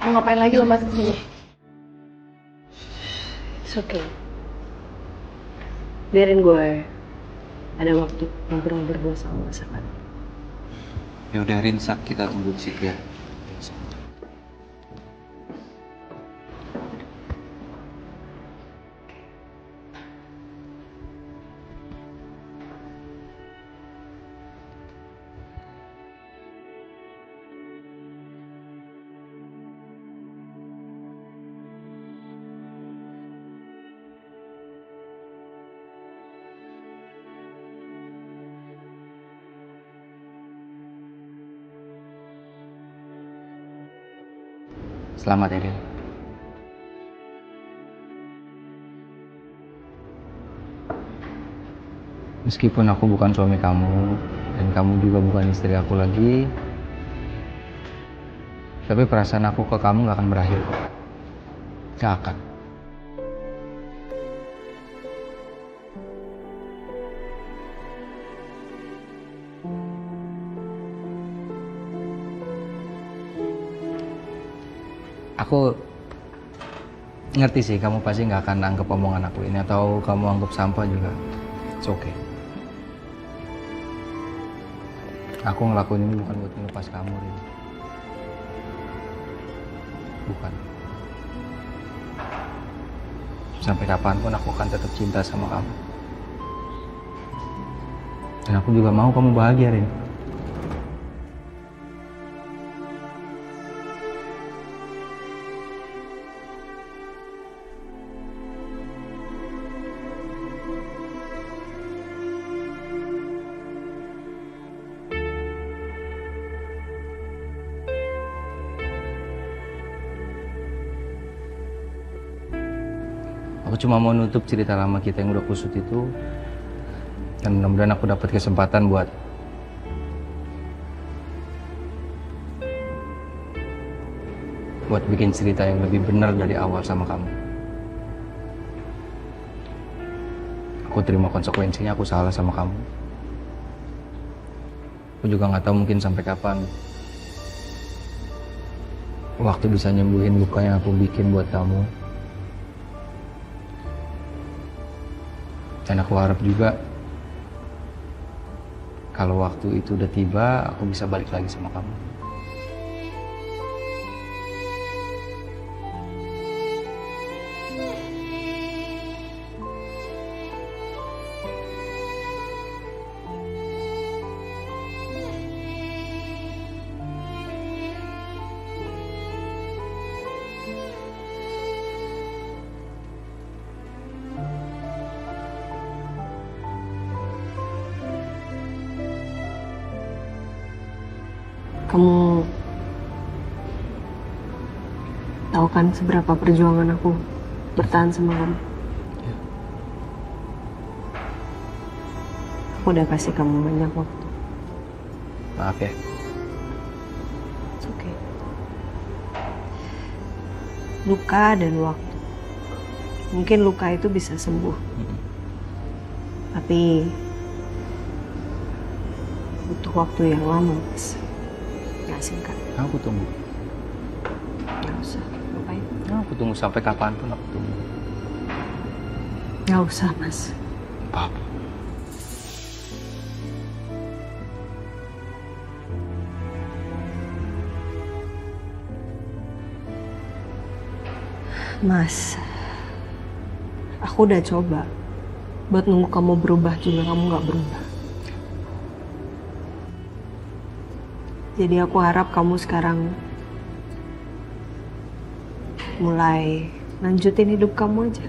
Mau ngapain lagi lo masuk sini? It's okay. Biarin gue ada waktu ngobrol berdua sama pasangan. Ya udah Rinsa, kita tunggu di situ ya. Selamat ya, Din. Meskipun aku bukan suami kamu dan kamu juga bukan istri aku lagi, tapi perasaan aku ke kamu gak akan berakhir kok. Gak akan. Aku ngerti sih, kamu pasti nggak akan anggap omongan aku ini, atau kamu anggap sampah juga. It's okay. Aku ngelakuin ini bukan buat ngelepas kamu, Rin. Bukan. Sampai kapanpun aku akan tetap cinta sama kamu. Dan aku juga mau kamu bahagia, Rin. Aku cuma mau nutup cerita lama kita yang udah kusut itu. Dan mudah-mudahan aku dapat kesempatan buat bikin cerita yang lebih benar dari awal sama kamu. Aku terima konsekuensinya, aku salah sama kamu. Aku juga nggak tahu mungkin sampai kapan waktu bisa nyembuhin luka yang aku bikin buat kamu. Dan aku harap juga kalau waktu itu udah tiba, aku bisa balik lagi sama kamu. Kamu tahu kan seberapa perjuangan aku bertahan sama kamu. Ya. Aku udah kasih kamu banyak waktu. Maaf ya. It's okay. Luka dan waktu. Mungkin luka itu bisa sembuh. Tapi butuh waktu yang lama, Mas. Gak singkat. Aku tunggu. Gak usah. Ngapain? Aku tunggu sampai kapanpun aku tunggu. Gak usah, Mas. Apa? Mas, aku udah coba buat nunggu kamu berubah juga, kamu gak berubah. Jadi aku harap kamu sekarang mulai lanjutin hidup kamu aja.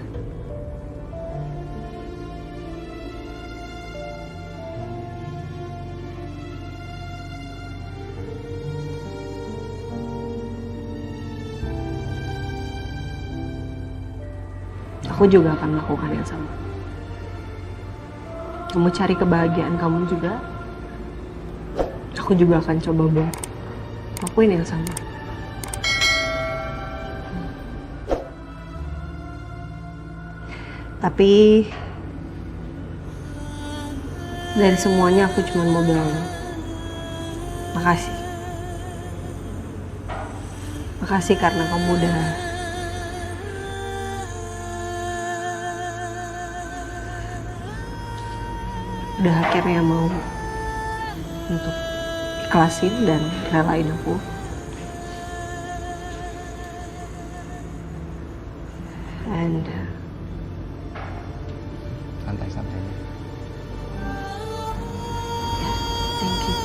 Aku juga akan melakukan yang sama. Kamu cari kebahagiaan kamu juga. Aku juga akan coba buat lakuin yang sama. Tapi dari semuanya aku cuma mau bilang Makasih. Makasih karena kamu udah akhirnya mau untuk ikhlasin dan relain aku. And Santai-santai aja. thank you.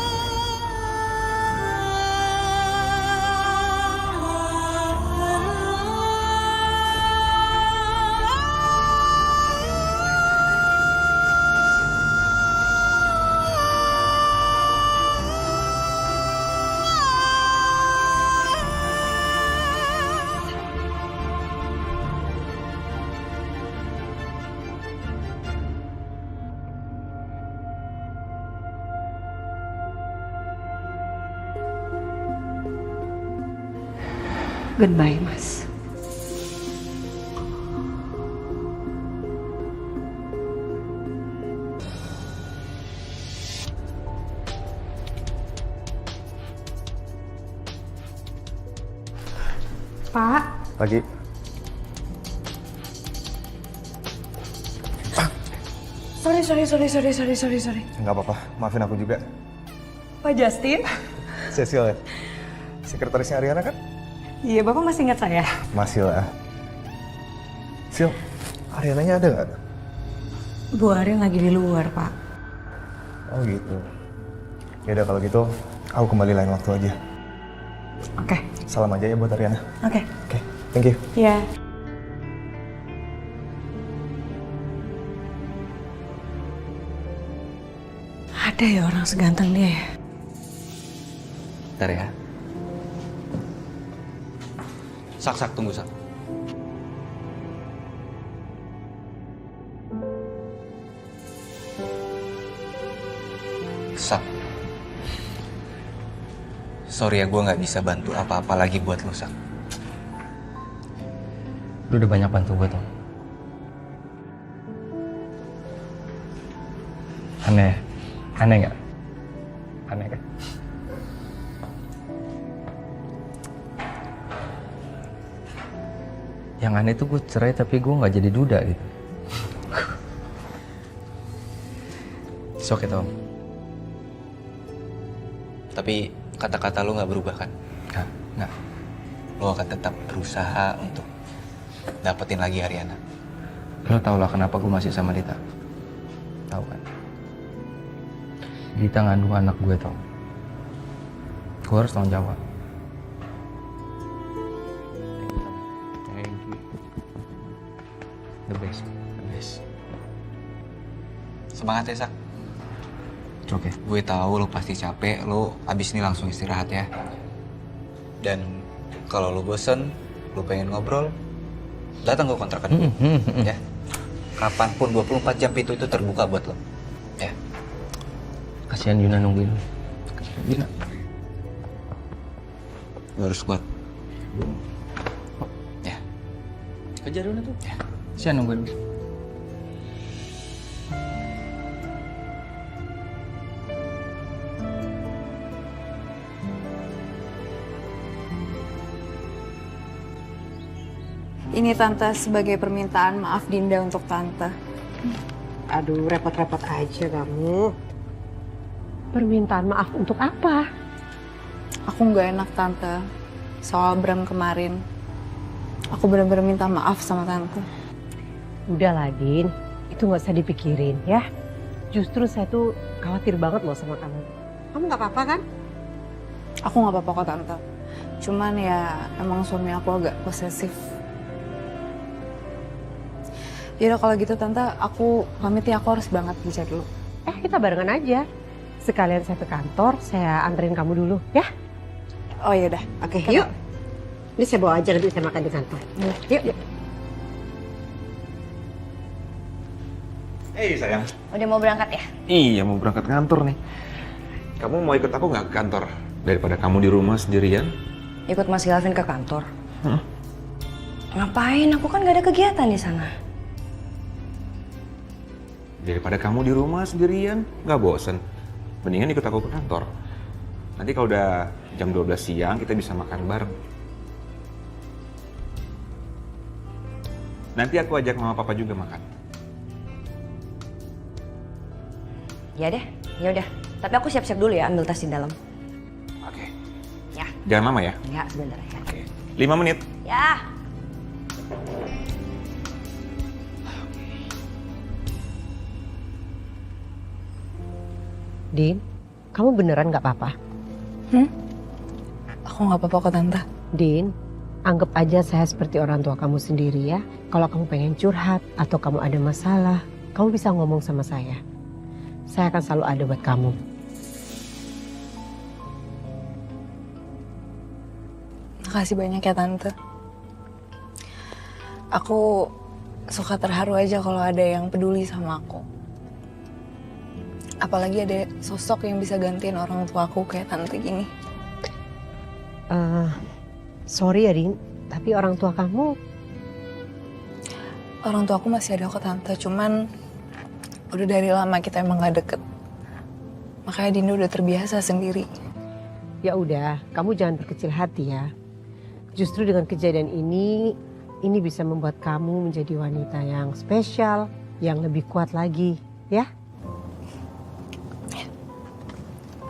Goodbye, Mas. Pak, Pagi. Sorry. Nggak apa-apa, maafin aku juga. Pak Justin? Cecil ya? Sekretarisnya Ariana kan? Iya, Bapak masih ingat saya? Masih lah. Sil, Ariananya ada nggak? Bu Arin lagi di luar, Pak. Oh gitu. Yaudah kalau gitu, aku kembali lain waktu aja. Oke. Salam aja ya buat Ariana. Oke. Oke, thank you. Iya. Ada ya orang seganteng dia ya? Bentar ya. Sak, tunggu Sak. Sak. Sorry ya, gue nggak bisa bantu apa-apa lagi buat lo, Sak. Lu udah banyak bantu gue tuh. Aneh nggak? Aneh kan? Yang aneh tuh gue cerai tapi gue nggak jadi duda gitu. It's okay, Tom. Tapi kata-kata lo nggak berubah kan? Nggak. Lo akan tetap berusaha untuk dapetin lagi Ariana. Lo tau lah kenapa gue masih sama Dita? Tahu kan? Dita ngandung anak gue, Tom. Gue harus tanggung jawab. Thank you. The best. Semangat ya, Sak. Oke. Gue tahu lo pasti capek, lo abis ini langsung istirahat ya. Dan kalau lo bosen, lo pengen ngobrol, datang ke kontrakan. Ya. Kapanpun 24 jam pintu itu terbuka buat lo. Ya. Kasihan Yuna nungguin lo. Yuna. Lo harus kuat. Ya. Kejar Yuna tuh. Ya. Kasihan nungguin lo. Ini Tante sebagai permintaan maaf Dinda untuk Tante. Aduh, repot-repot aja kamu. Permintaan maaf untuk apa? Aku nggak enak Tante soal Bram kemarin. Aku benar-benar minta maaf sama Tante. Udah lah, Din. Itu nggak usah dipikirin ya. Justru saya tuh khawatir banget loh sama kamu. Kamu nggak apa-apa kan? Aku nggak apa-apa kok Tante. Cuman ya emang suami aku agak posesif. Yaudah kalau gitu Tante, aku pamit ya, aku harus berangkat kerja dulu. Kita barengan aja. Sekalian saya ke kantor, saya anterin kamu dulu ya. Oh yaudah. Oke, yuk. Ini saya bawa aja, nanti saya makan di kantor. Yuk. Hei sayang. Udah mau berangkat ya? Iya mau berangkat kantor nih. Kamu mau ikut aku nggak ke kantor? Daripada kamu di rumah sendirian. Ikut Mas Galvin ke kantor. Ngapain? Aku kan gak ada kegiatan di sana. Daripada kamu di rumah sendirian, nggak bosen. Mendingan ikut aku ke kantor. Nanti kalau udah jam 12 siang kita bisa makan bareng. Nanti aku ajak mama papa juga makan. Ya deh, ya udah. Tapi aku siap-siap dulu ya, ambil tas di dalam. Oke. Ya. Jangan lama ya. Enggak, sebentar ya. Oke. 5 menit. Ya. Din, kamu beneran nggak apa-apa? Aku nggak apa-apa kok Tante. Din, anggap aja saya seperti orang tua kamu sendiri ya. Kalau kamu pengen curhat atau kamu ada masalah, kamu bisa ngomong sama saya. Saya akan selalu ada buat kamu. Makasih banyak ya Tante. Aku suka terharu aja kalau ada yang peduli sama aku. Apalagi ada sosok yang bisa gantiin orang tua aku kayak Tante gini. Sorry ya Din, tapi orang tua kamu... Orang tua aku masih ada kok Tante, cuman udah dari lama kita emang gak deket. Makanya Dinda udah terbiasa sendiri. Ya udah, kamu jangan berkecil hati ya. Justru dengan kejadian ini bisa membuat kamu menjadi wanita yang spesial, yang lebih kuat lagi, ya?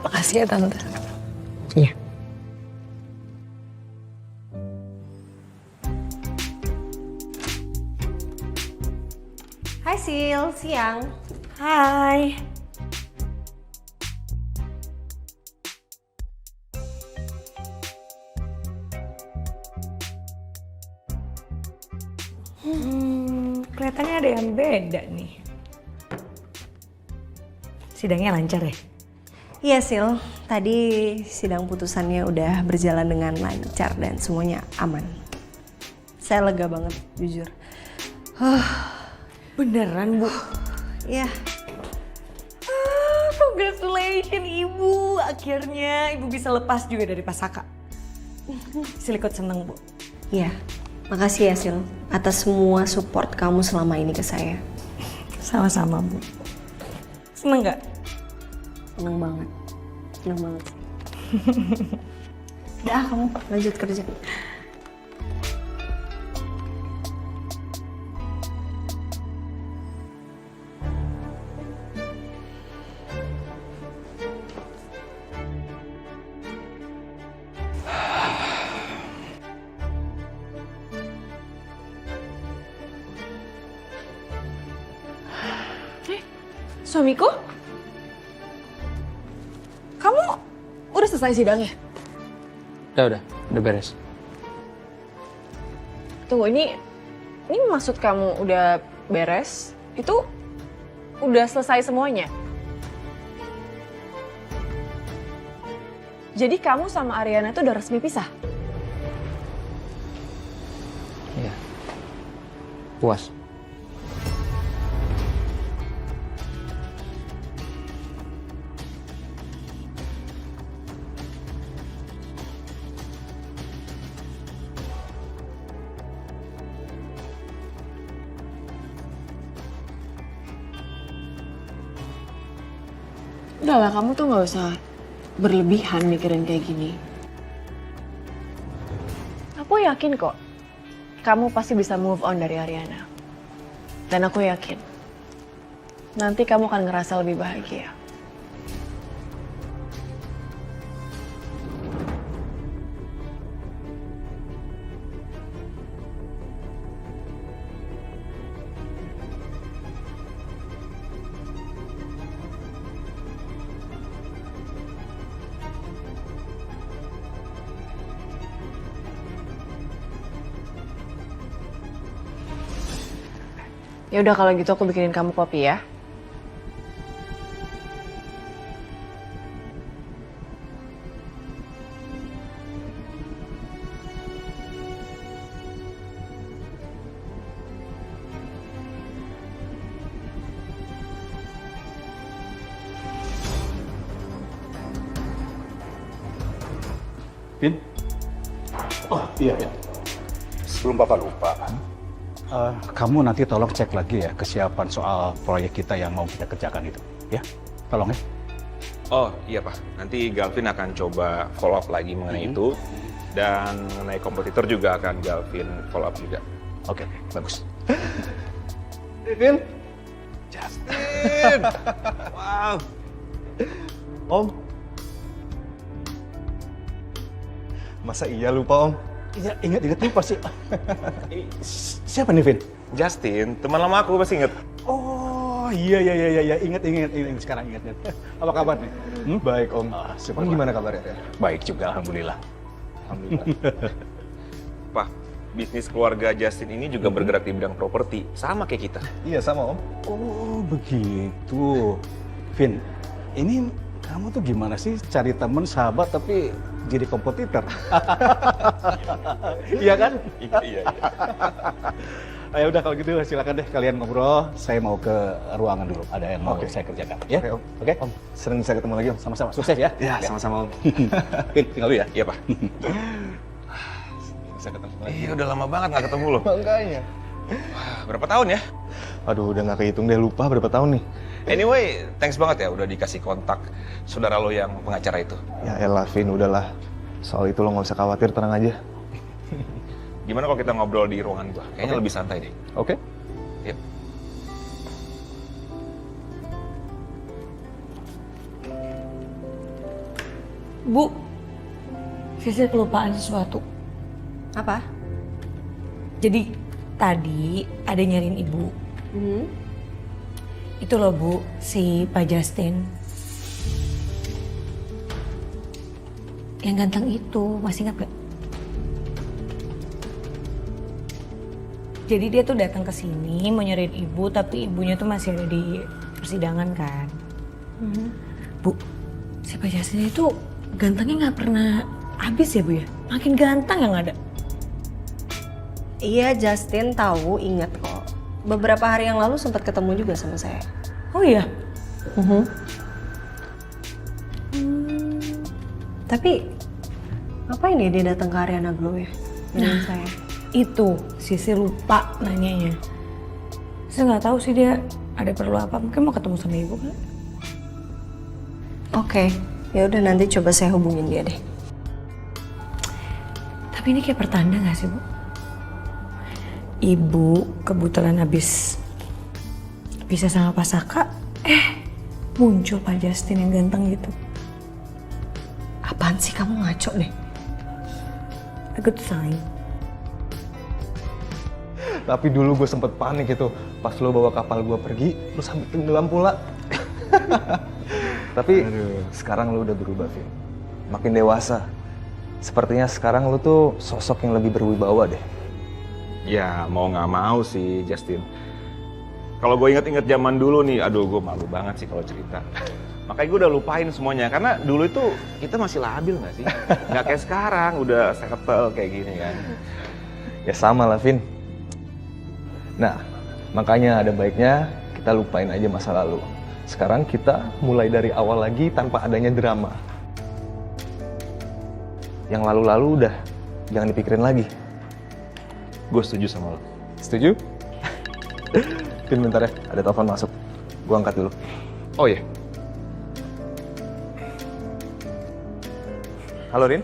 Makasih ya Tante. Iya. Hai Sil, siang. Hai. Kelihatannya ada yang beda nih. Sidangnya lancar ya? Iya Sil, tadi sidang putusannya udah berjalan dengan lancar dan semuanya aman. Saya lega banget, jujur. Beneran Bu? Ya, Congratulations Ibu, akhirnya Ibu bisa lepas juga dari Pasaka. Silikot seneng Bu. iya. Makasih ya Sil, atas semua support kamu selama ini ke saya. Sama-sama Bu. Seneng gak? Seneng banget. Seneng banget. Udah, kamu lanjut kerja. Suamiku? Kamu udah selesai sidangnya? Udah beres. Tunggu, ini maksud kamu udah beres? Itu udah selesai semuanya? Jadi kamu sama Ariana tuh udah resmi pisah? Iya. Puas. Udahlah, kamu tuh gak usah berlebihan mikirin kayak gini. Aku yakin kok, kamu pasti bisa move on dari Ariana. Dan aku yakin, nanti kamu akan ngerasa lebih bahagia. Ya udah kalau gitu aku bikinin kamu kopi ya. Vin? Oh iya. Sebelum Bapak lupa, kamu nanti tolong cek lagi ya kesiapan soal proyek kita yang mau kita kerjakan itu. Ya, tolong ya. Oh iya Pak, nanti Galvin akan coba follow up lagi mengenai itu. Dan mengenai kompetitor juga akan Galvin follow up juga. Oke, bagus. Vin. Justin! Wow! Om. Masa iya lupa, Om? Iya, ingat lupa sih. Siapa nih, Vin? Justin, teman lama aku pasti inget. Oh, iya. Ingat. Sekarang ingat. Apa kabar nih? Baik, Om. Syukur. Om gimana kabarnya? Baik juga, alhamdulillah. Pak, bisnis keluarga Justin ini juga bergerak di bidang properti, sama kayak kita. Iya, sama, Om. Oh, begitu. Vin, ini kamu tuh gimana sih cari teman sahabat tapi jadi kompetitor? Iya kan? Iya. Ayo udah kalau gitu silakan deh kalian ngobrol. Saya mau ke ruangan dulu. Ada yang mau saya kerjakan. Ya? Oke, Om. Oke? Om, sering bisa ketemu lagi, Om. Sama-sama. Sukses ya. Ya, sama-sama, Om. Vin, tinggal dulu ya. Iya Pak. Bisa ketemu lagi. Iya udah lama banget gak ketemu loh. Makanya. Wah, berapa tahun ya? Aduh, udah nggak kehitung deh, lupa berapa tahun nih. Anyway, thanks banget ya udah dikasih kontak saudara lo yang pengacara itu. Ya elah, Vin, udahlah. Soal itu lo nggak usah khawatir, tenang aja. Gimana kalau kita ngobrol di ruangan gua? Kayaknya lebih santai deh. Oke? Yuk. Bu, Sisil kelupaan sesuatu. Apa? Jadi tadi ada nyariin ibu. Itu loh Bu, si Pak Justin. Yang ganteng itu, masih ingat gak? Jadi dia tuh datang ke sini mau nyariin ibu, tapi ibunya tuh masih ada di persidangan kan. Bu, si Pak Justin itu gantengnya nggak pernah habis ya Bu ya? Makin ganteng yang ada. Iya, Justin tahu, ingat kok. Beberapa hari yang lalu sempat ketemu juga sama saya. Oh iya? Tapi ngapain ya dia datang ke Ariana Glow ya? Dengan saya. Itu Sisi lupa nanyanya. Saya nggak tahu sih dia ada perlu apa. Mungkin mau ketemu sama ibu kan? Oke, ya udah nanti coba saya hubungin dia deh. Tapi ini kayak pertanda nggak sih Bu? Ibu kebetulan habis bisa sama Pak Saka, muncul Pak Justin yang ganteng gitu. Apaan sih kamu ngaco deh? A good sign. Tapi dulu gue sempet panik itu. Pas lo bawa kapal gue pergi, lo sampai tenggelam pula. Tapi sekarang lo udah berubah, Vin. Makin dewasa. Sepertinya sekarang lo tuh sosok yang lebih berwibawa deh. Ya mau nggak mau sih Justin. Kalau gue inget-inget zaman dulu nih, aduh gue malu banget sih kalau cerita. Makanya gue udah lupain semuanya, karena dulu itu kita masih labil nggak sih? Nggak kayak sekarang, udah settle kayak gini kan. Ya sama lah, Vin. Nah, makanya ada baiknya kita lupain aja masa lalu. Sekarang kita mulai dari awal lagi tanpa adanya drama. Yang lalu-lalu udah jangan dipikirin lagi. Gue setuju sama lo. Setuju? Vin, bentar ya, ada telepon masuk. Gue angkat dulu. Oh iya. Halo, Rin.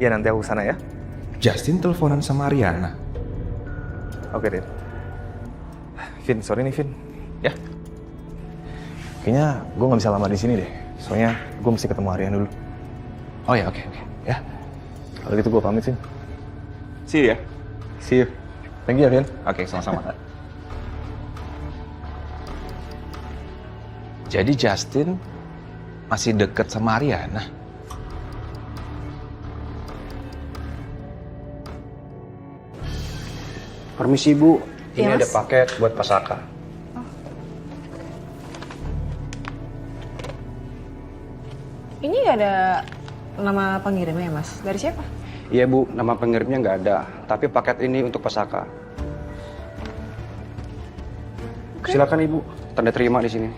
Iya, nanti aku kesana ya. Justin teleponan sama Ariana. Oke, Rin. Vin, sorry nih, Vin. Ya. Kayaknya gue nggak bisa lama di sini deh. Soalnya gue mesti ketemu Ariana dulu. Oh ya, oke. Ya. Kalau gitu gue pamit, Vin. See you ya. See you. Thank you ya, Vin. Oke, sama-sama. Jadi Justin masih deket sama Ariana? Permisi Bu, ini Ya, ada Mas? paket buat Pak Saka. Ini nggak ada nama pengirimnya ya Mas? Dari siapa? Iya Bu, nama pengirimnya nggak ada, tapi paket ini untuk Pak Saka. Silakan Ibu, tanda terima di sini.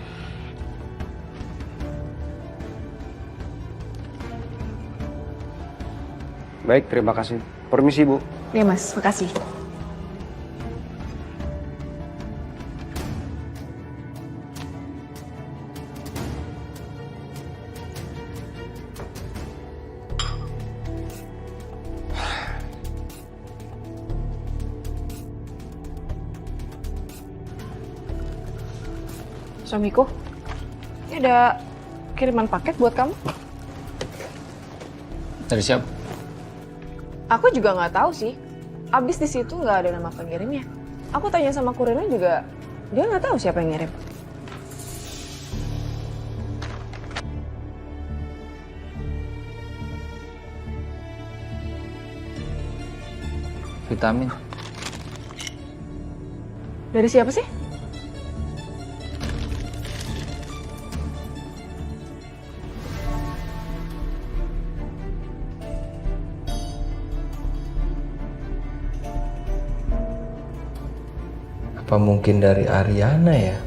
Baik, terima kasih. Permisi Bu. Iya Mas, makasih. Suamiku, ini ada kiriman paket buat kamu. Dari siapa? Aku juga nggak tahu sih. Abis di situ nggak ada nama pengirimnya. Aku tanya sama kurirnya juga, dia nggak tahu siapa yang ngirim. Vitamin. Dari siapa sih? Apa mungkin dari Ariana ya?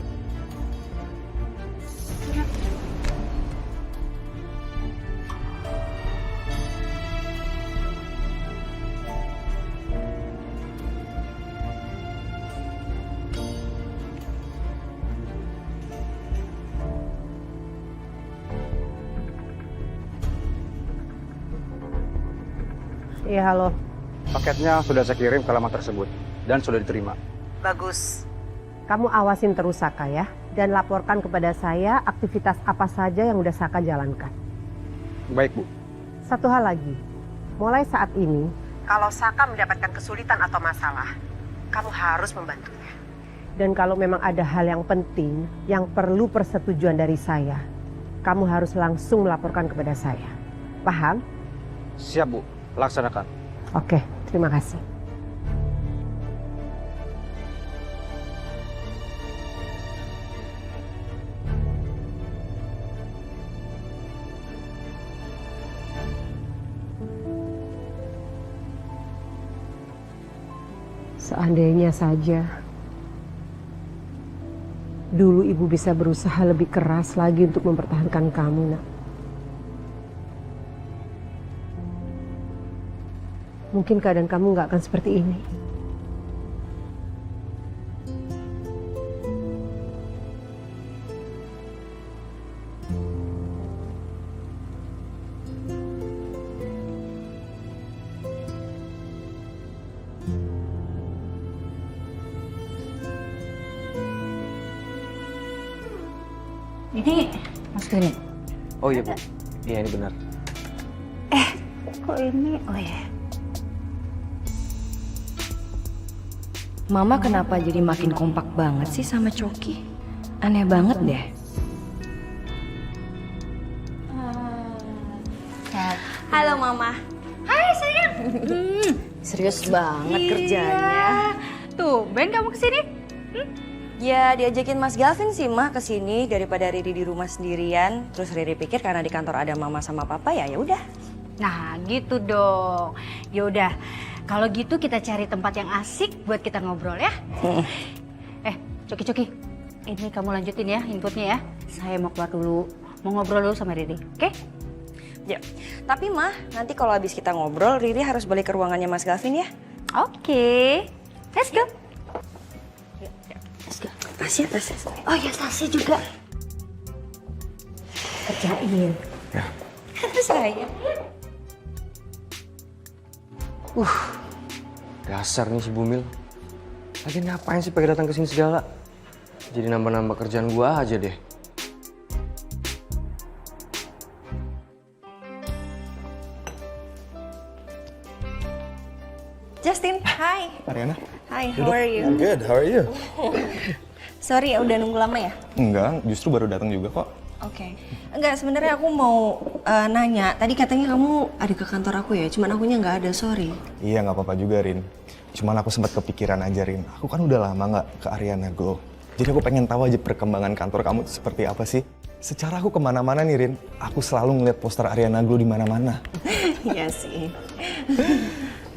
Iya, halo. Paketnya sudah saya kirim ke alamat tersebut dan sudah diterima. Bagus. Kamu awasin terus Saka ya, dan laporkan kepada saya aktivitas apa saja yang udah Saka jalankan. Baik, Bu. Satu hal lagi, mulai saat ini, kalau Saka mendapatkan kesulitan atau masalah, kamu harus membantunya. Dan kalau memang ada hal yang penting, yang perlu persetujuan dari saya, kamu harus langsung melaporkan kepada saya. Paham? Siap, Bu. Laksanakan. Oke, terima kasih. Seandainya saja dulu ibu bisa berusaha lebih keras lagi untuk mempertahankan kamu, nak. Mungkin keadaan kamu nggak akan seperti ini. Ini Mas Doni. Oh iya, Bu. Iya, ini benar. Kok ini? Oh ya. Mama kenapa jadi makin kompak banget sih sama Coki? Aneh banget deh. Halo Mama. Hai sayang. Serius banget kerjanya. Tuh, Ben kamu kesini? Ya diajakin Mas Gavin sih Mah kesini daripada Riri di rumah sendirian. Terus Riri pikir karena di kantor ada Mama sama Papa ya udah. Nah, gitu dong. Ya udah, kalau gitu kita cari tempat yang asik buat kita ngobrol ya. Coki, ini kamu lanjutin ya inputnya ya. Saya mau keluar dulu, mau ngobrol dulu sama Riri, oke? Ya. Tapi Mah, nanti kalau habis kita ngobrol, Riri harus balik ke ruangannya Mas Gavin ya. Oke, let's go. Tasnya. Oh ya, tasnya juga. Kerjain. Ya. Saya. Dasar nih si Bumil. Lagi ngapain sih pakai datang ke sini segala? Jadi nambah-nambah kerjaan gua aja deh. Justin, hi. Ariana? Hi, how are you? I'm good, how are you? Sorry ya udah nunggu lama ya? Enggak, justru baru datang juga kok. Oke. Enggak, sebenarnya aku mau nanya. Tadi katanya kamu ada ke kantor aku ya, cuman akunya nggak ada, sorry. Iya, nggak apa-apa juga, Rin. Cuman aku sempat kepikiran aja, Rin. Aku kan udah lama nggak ke Ariana Glow. Jadi aku pengen tahu aja perkembangan kantor kamu tuh seperti apa sih. Secara aku kemana-mana nih, Rin. Aku selalu ngeliat poster Ariana Glow di mana-mana. Iya sih.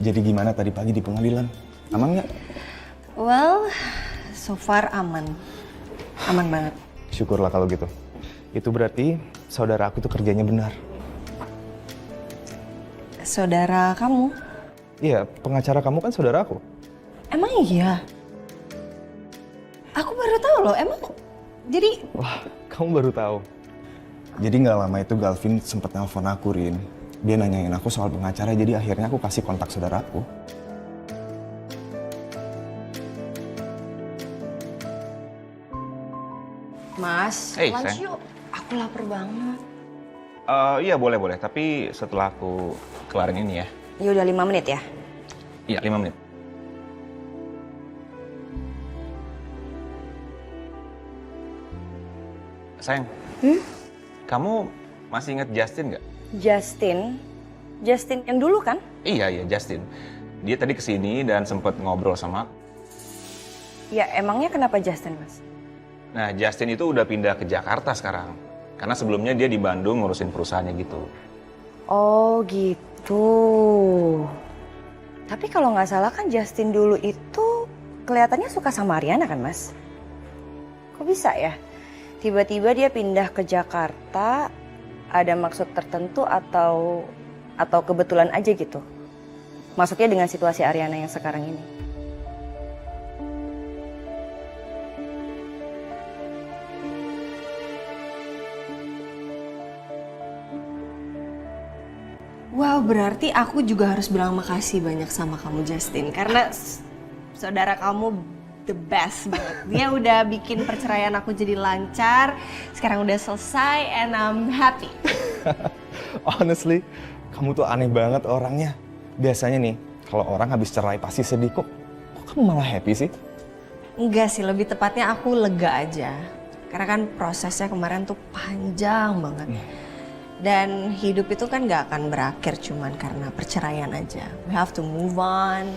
Jadi gimana tadi pagi di pengadilan? Aman nggak? Well, so far aman. Aman banget. Syukurlah kalau gitu. Itu berarti saudara aku tuh kerjanya benar. Saudara kamu? Iya, pengacara kamu kan saudara aku. Emang iya? Aku baru tahu loh, emang jadi... Wah, kamu baru tahu. Jadi nggak lama itu Galvin sempat nelpon aku, Rin. Dia nanyain aku soal pengacara, jadi akhirnya aku kasih kontak saudara aku. Mas, Hey, lunch sayang. yuk. Aku lapar banget. Iya boleh, tapi setelah aku kelarin ini ya. Ya udah 5 menit ya. Iya, 5 menit. Sayang, kamu masih inget Justin nggak? Justin yang dulu kan? Iya, Justin. Dia tadi kesini dan sempet ngobrol sama aku. Ya emangnya kenapa Justin, Mas? Nah, Justin itu udah pindah ke Jakarta sekarang. Karena sebelumnya dia di Bandung ngurusin perusahaannya gitu. Oh gitu. Tapi kalau nggak salah kan Justin dulu itu kelihatannya suka sama Ariana kan, Mas? Kok bisa ya? Tiba-tiba dia pindah ke Jakarta, ada maksud tertentu atau kebetulan aja gitu? Maksudnya dengan situasi Ariana yang sekarang ini. Wow, berarti aku juga harus bilang makasih banyak sama kamu Justin. Karena saudara kamu the best banget. Dia udah bikin perceraian aku jadi lancar. Sekarang udah selesai and I'm happy. Honestly, kamu tuh aneh banget orangnya. Biasanya nih, kalau orang habis cerai pasti sedih kok kamu malah happy sih? Enggak sih, lebih tepatnya aku lega aja. Karena kan prosesnya kemarin tuh panjang banget. Dan hidup itu kan gak akan berakhir cuman karena perceraian aja. We have to move on,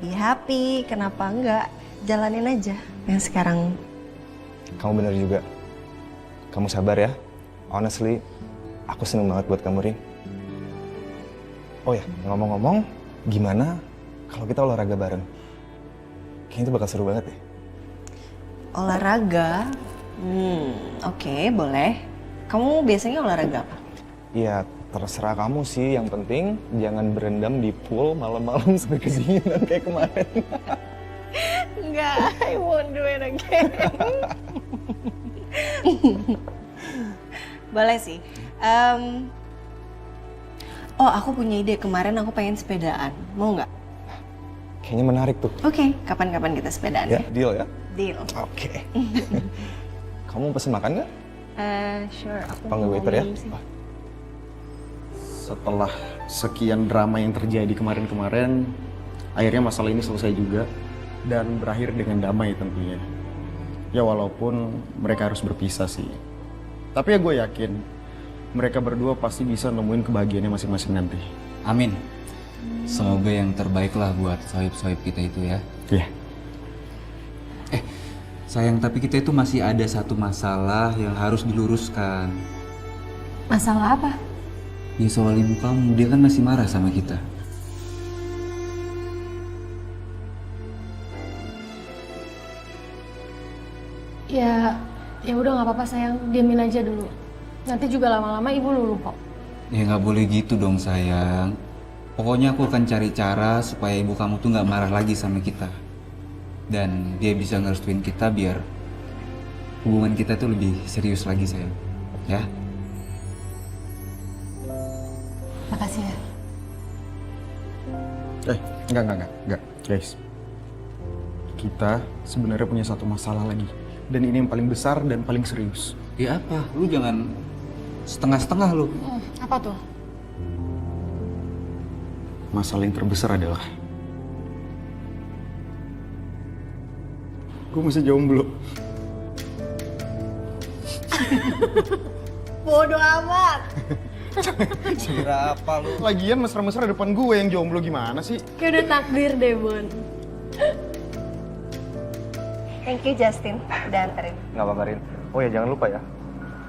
be happy, kenapa enggak? Jalanin aja yang sekarang. Kamu bener juga. Kamu sabar ya. Honestly, aku seneng banget buat kamu, Rin. Oh ya, ngomong-ngomong, gimana kalau kita olahraga bareng? Kayaknya itu bakal seru banget ya. Olahraga? Oke, boleh. Kamu biasanya olahraga apa? Iya, terserah kamu sih. Yang penting jangan berendam di pool malam-malam sampai kedinginan kayak kemarin. Enggak, I won't do it again. Boleh sih. Oh, aku punya ide. Kemarin aku pengen sepedaan. Mau nggak? Kayaknya menarik tuh. Oke, kapan-kapan kita sepedaan Ya, deal ya? Deal. Oke. Kamu pesen makan nggak? Sure. Aku Panggil mau waiter ya? minum sih. Setelah sekian drama yang terjadi kemarin-kemarin, akhirnya masalah ini selesai juga dan berakhir dengan damai tentunya. Ya walaupun mereka harus berpisah sih. Tapi ya gue yakin mereka berdua pasti bisa nemuin kebahagiaannya masing-masing nanti. Amin. Semoga yang terbaik lah buat sohib-sohib kita itu ya. Iya. Sayang, tapi kita itu masih ada satu masalah yang harus diluruskan. Masalah apa? Ya soal ibu kamu, dia kan masih marah sama kita. Ya udah nggak apa-apa sayang, diamin aja dulu. Nanti juga lama-lama ibu luluh kok. Ya nggak boleh gitu dong sayang. Pokoknya aku akan cari cara supaya ibu kamu tuh nggak marah lagi sama kita. Dan dia bisa ngerestuin kita biar hubungan kita tuh lebih serius lagi sayang. Ya? Makasih ya. Enggak. Guys, kita sebenarnya punya satu masalah lagi. Dan ini yang paling besar dan paling serius. Ya apa? Lu jangan setengah-setengah lu. Apa tuh? Masalah yang terbesar adalah gue masih jomblo. Bodoh amat. Kira apa lu? Lagian mesra-mesra depan gue yang jomblo gimana sih? Kayak udah takdir deh, Bon. Thank you Justin, udah anterin. Nggak apa-apa, Rin. Oh ya, jangan lupa ya.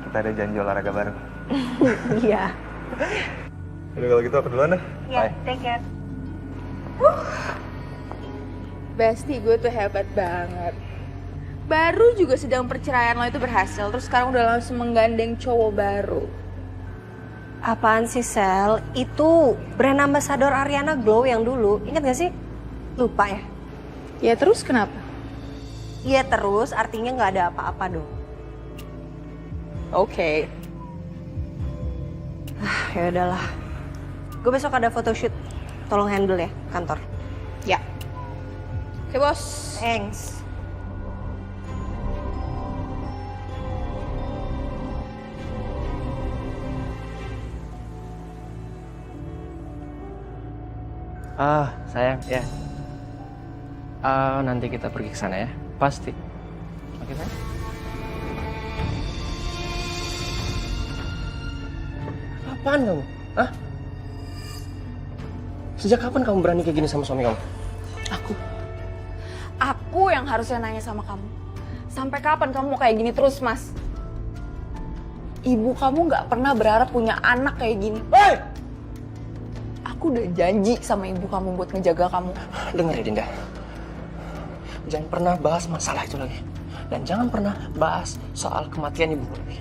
Kita ada janji olahraga bareng. Iya. Udah kalau gitu aku duluan deh. Ya, take care. Besti, gue tuh hebat banget. Baru juga sidang perceraian lo itu berhasil, terus sekarang udah langsung menggandeng cowok baru. Apaan sih Sel? Itu brand ambassador Ariana Glow yang dulu. Ingat gak sih? Lupa ya? Ya terus kenapa? Iya terus, artinya nggak ada apa-apa dong. Oke. Ya udahlah. Gue besok ada photoshoot. Tolong handle ya, kantor. Ya. Oke bos. Thanks. Sayang, ya. Nanti kita pergi ke sana ya. Pasti. Oke, sayang? Apaan kamu? Hah? Sejak kapan kamu berani kayak gini sama suami kamu? Aku yang harusnya nanya sama kamu. Sampai kapan kamu mau kayak gini terus, Mas? Ibu kamu nggak pernah berharap punya anak kayak gini. Hei! Aku udah janji sama ibu kamu buat ngejaga kamu. Dengar ya, Dinda. Jangan pernah bahas masalah itu lagi. Dan jangan pernah bahas soal kematian ibu lagi.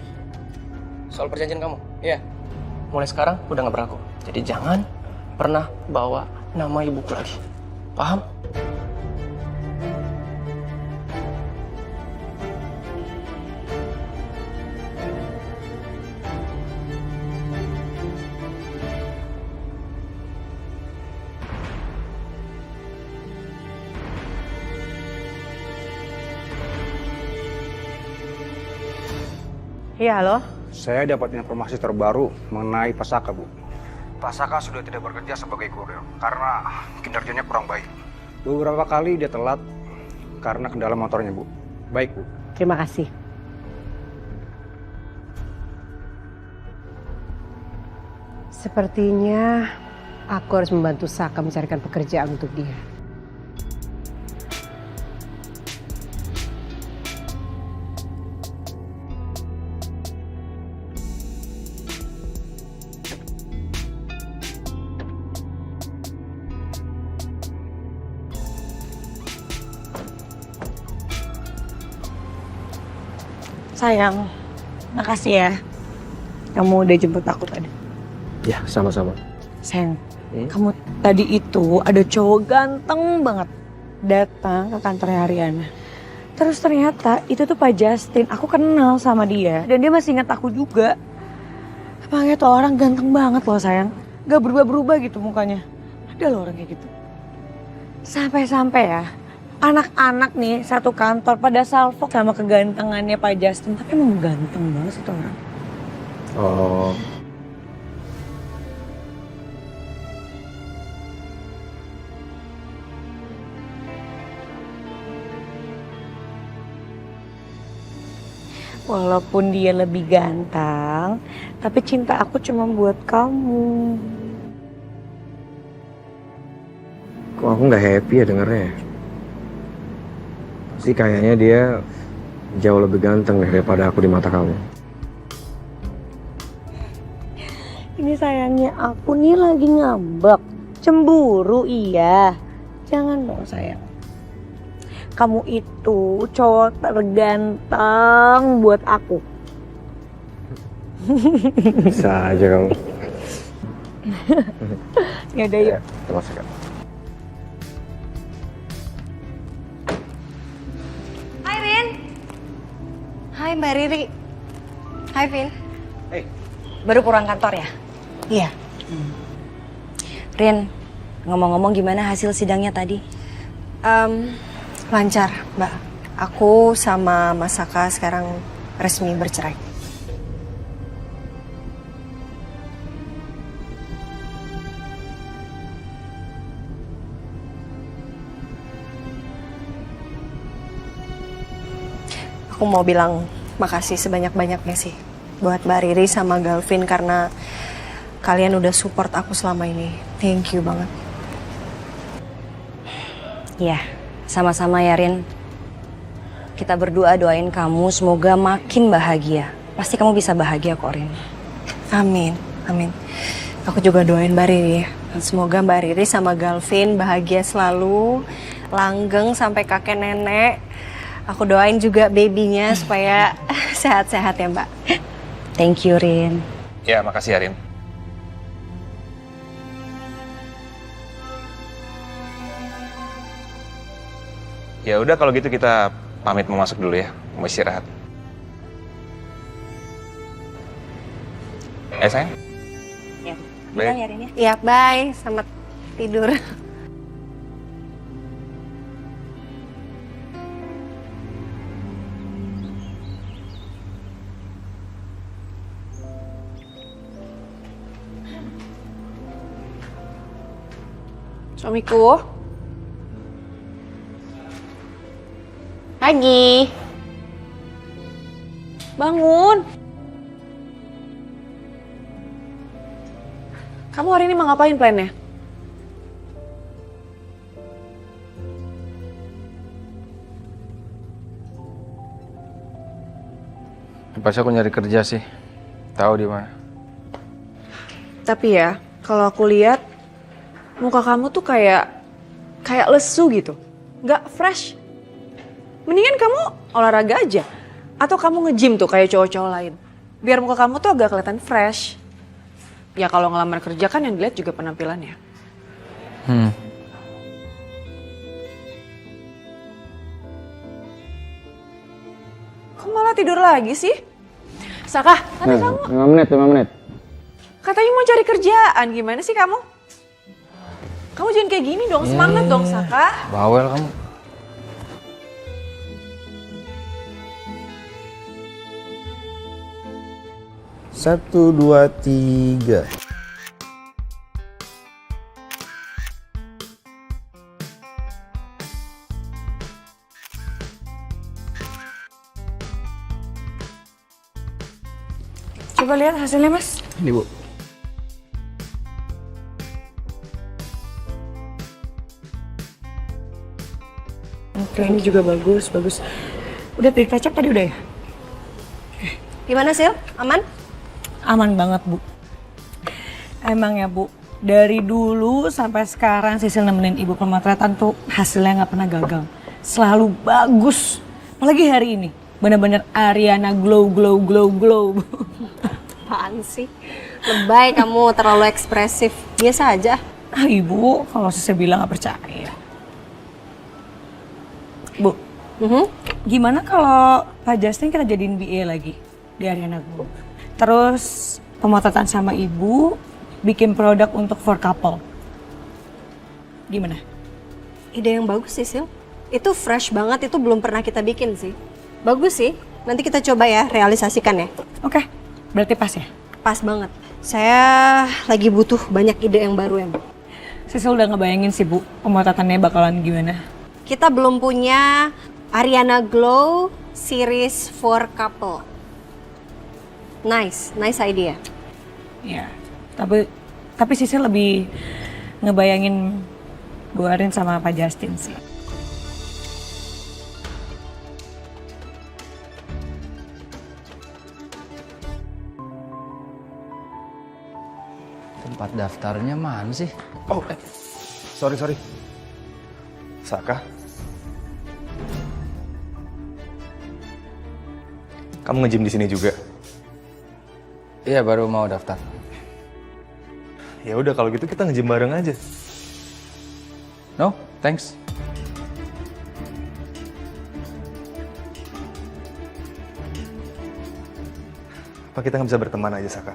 Soal perjanjian kamu, iya. Mulai sekarang udah gak berlaku. Jadi jangan pernah bawa nama ibuku lagi. Paham? Iya, halo? Saya dapat informasi terbaru mengenai Pasaka, Bu. Pasaka sudah tidak bekerja sebagai kurir karena kinerjanya kurang baik. Beberapa kali dia telat karena kendala motornya, Bu. Baik, Bu. Terima kasih. Sepertinya aku harus membantu Saka mencarikan pekerjaan untuk dia. Sayang, makasih ya. Kamu udah jemput aku tadi. Ya, sama-sama. Sayang, kamu tadi itu ada cowok ganteng banget datang ke kantornya Ariana. Terus ternyata itu tuh Pak Justin. Aku kenal sama dia dan dia masih ingat aku juga. Emangnya tuh orang ganteng banget loh sayang. Gak berubah-berubah gitu mukanya. Ada loh orang kayak gitu. Sampai-sampai ya, anak-anak nih satu kantor pada salfok sama kegantengannya Pak Justin. Tapi emang ganteng banget sih tuh orang. Oh. Walaupun dia lebih ganteng, tapi cinta aku cuma buat kamu. Kok aku nggak happy ya dengernya? Pasti kayaknya dia jauh lebih ganteng daripada aku di mata kamu. Ini sayangnya aku nih lagi ngambek. Cemburu iya. Jangan dong sayang. Kamu itu cowok terganteng buat aku. Bisa aja kamu. Yaudah yuk. Kita masuk kan. Hai Rin. Hai Mbak Riri. Hai Vin. Hey. Baru pulang kantor ya? Iya. Rin, ngomong-ngomong gimana hasil sidangnya tadi? Lancar, Mbak. Aku sama Mas Saka sekarang resmi bercerai. Aku mau bilang makasih sebanyak-banyaknya sih buat Mbak Riri sama Galvin karena kalian udah support aku selama ini. Thank you banget. Ya, sama-sama ya Rin. Kita berdua doain kamu semoga makin bahagia. Pasti kamu bisa bahagia kok Rin. Amin, amin. Aku juga doain Mbak Riri ya. Semoga Mbak Riri sama Galvin bahagia selalu, langgeng sampai kakek nenek. Aku doain juga babynya supaya sehat-sehat ya Mbak. Thank you Rin. Ya, makasih ya Rin. Ya udah kalau gitu kita pamit mau masuk dulu ya, mau istirahat. Sayang? Ya, Bye. bilang ya Rin ya. Iya, bye. Selamat tidur. Suamiku. Pagi. Bangun. Kamu hari ini mau ngapain plannya? Pasti aku nyari kerja sih. Tahu di mana. Tapi ya, kalau aku lihat muka kamu tuh kayak lesu gitu. Nggak fresh. Mendingan kamu olahraga aja. Atau kamu nge-gym tuh kayak cowok-cowok lain. Biar muka kamu tuh agak kelihatan fresh. Ya kalau ngelamar kerja kan yang dilihat juga penampilannya. Kok malah tidur lagi sih? Saka, tadi kamu 5 menit. katanya mau cari kerjaan. Gimana sih kamu? Kamu jangan kayak gini dong, semangat dong Saka. Bawel kamu. Satu, dua, tiga. Coba lihat hasilnya, Mas. Ini, Bu. Oke, ini juga bagus. Udah ditacap tadi udah ya? Gimana Sil? Aman? Aman banget, Bu. Emang ya, Bu. Dari dulu sampai sekarang Sisil nemenin Ibu pemotretan tuh hasilnya nggak pernah gagal. Selalu bagus. Apalagi hari ini. Bener-bener Ariana glow. Apaan sih? Lebay kamu, terlalu ekspresif. Biasa aja. Ah, Ibu, kalau Sisil bilang nggak percaya. Bu, gimana kalau Pak Justin kita jadiin BA lagi di Ariana Glow? Terus pemotretan sama Ibu, bikin produk untuk for couple. Gimana? Ide yang bagus sih, Sil. Itu fresh banget, itu belum pernah kita bikin sih. Bagus sih, nanti kita coba ya, realisasikan ya. Oke, berarti pas ya? Pas banget. Saya lagi butuh banyak ide yang baru ya, Bu. Sisil udah ngebayangin sih, Bu, pemotretannya bakalan gimana? Kita belum punya Ariana Glow series for couple. Nice idea. Ya, tapi Sisil lebih ngebayangin Bu Arin sama Pak Justin sih. Tempat daftarnya mana sih? Oh, sorry. Saka. Kamu nge-gym di sini juga? Iya, baru mau daftar. Ya udah kalau gitu kita nge-gym bareng aja. No, thanks. Apa kita nggak bisa berteman aja, Saka?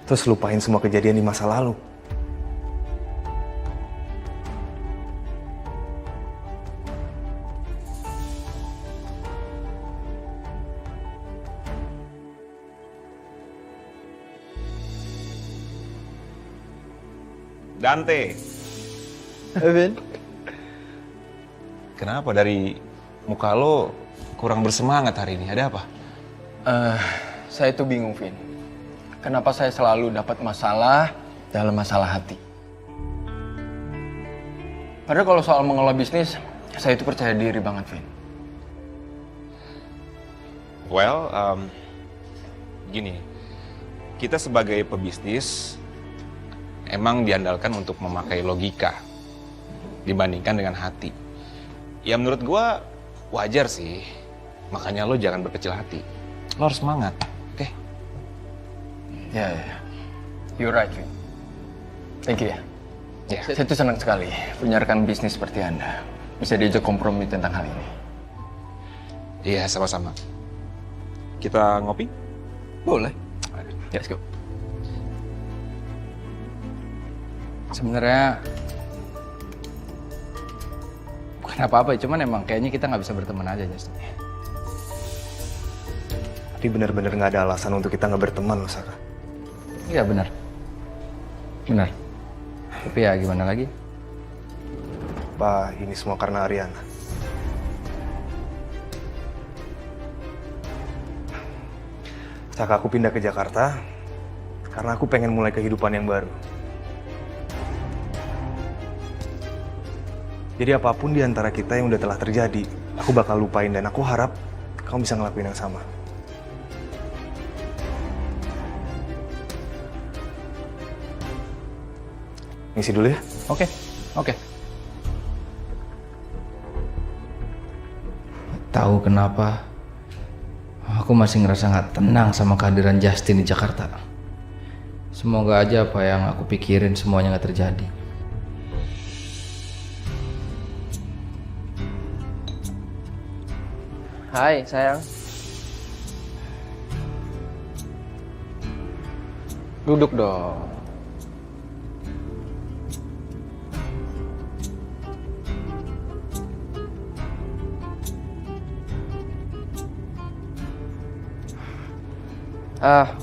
Terus lupain semua kejadian di masa lalu. Dante. Vin? Kenapa dari muka lo kurang bersemangat hari ini? Ada apa? Saya tuh bingung, Vin. Kenapa saya selalu dapat masalah dalam masalah hati? Padahal kalau soal mengelola bisnis, saya itu percaya diri banget, Vin. Well, gini. Kita sebagai pebisnis emang diandalkan untuk memakai logika dibandingkan dengan hati. Ya menurut gua wajar sih. Makanya lo jangan berkecil hati. Lo harus semangat, oke? Ya. You're right, Vin. Thank you ya. Saya tuh senang sekali punya rekan bisnis seperti Anda. Bisa diajak kompromi tentang hal ini. Iya, sama-sama. Kita ngopi? Boleh. Let's go. Sebenarnya bukan apa-apa, cuman emang kayaknya kita nggak bisa berteman aja, Justin. Tapi benar-benar nggak ada alasan untuk kita nggak berteman loh, Saka. Iya benar. Tapi ya gimana lagi? Pak, ini semua karena Ariana. Saat aku pindah ke Jakarta, karena aku pengen mulai kehidupan yang baru. Jadi apapun di antara kita yang udah telah terjadi, aku bakal lupain dan aku harap kamu bisa ngelakuin yang sama. Ngisi dulu ya? Oke. Tahu kenapa? Aku masih ngerasa nggak tenang sama kehadiran Justin di Jakarta. Semoga aja apa yang aku pikirin semuanya nggak terjadi. Hai sayang. Duduk dong.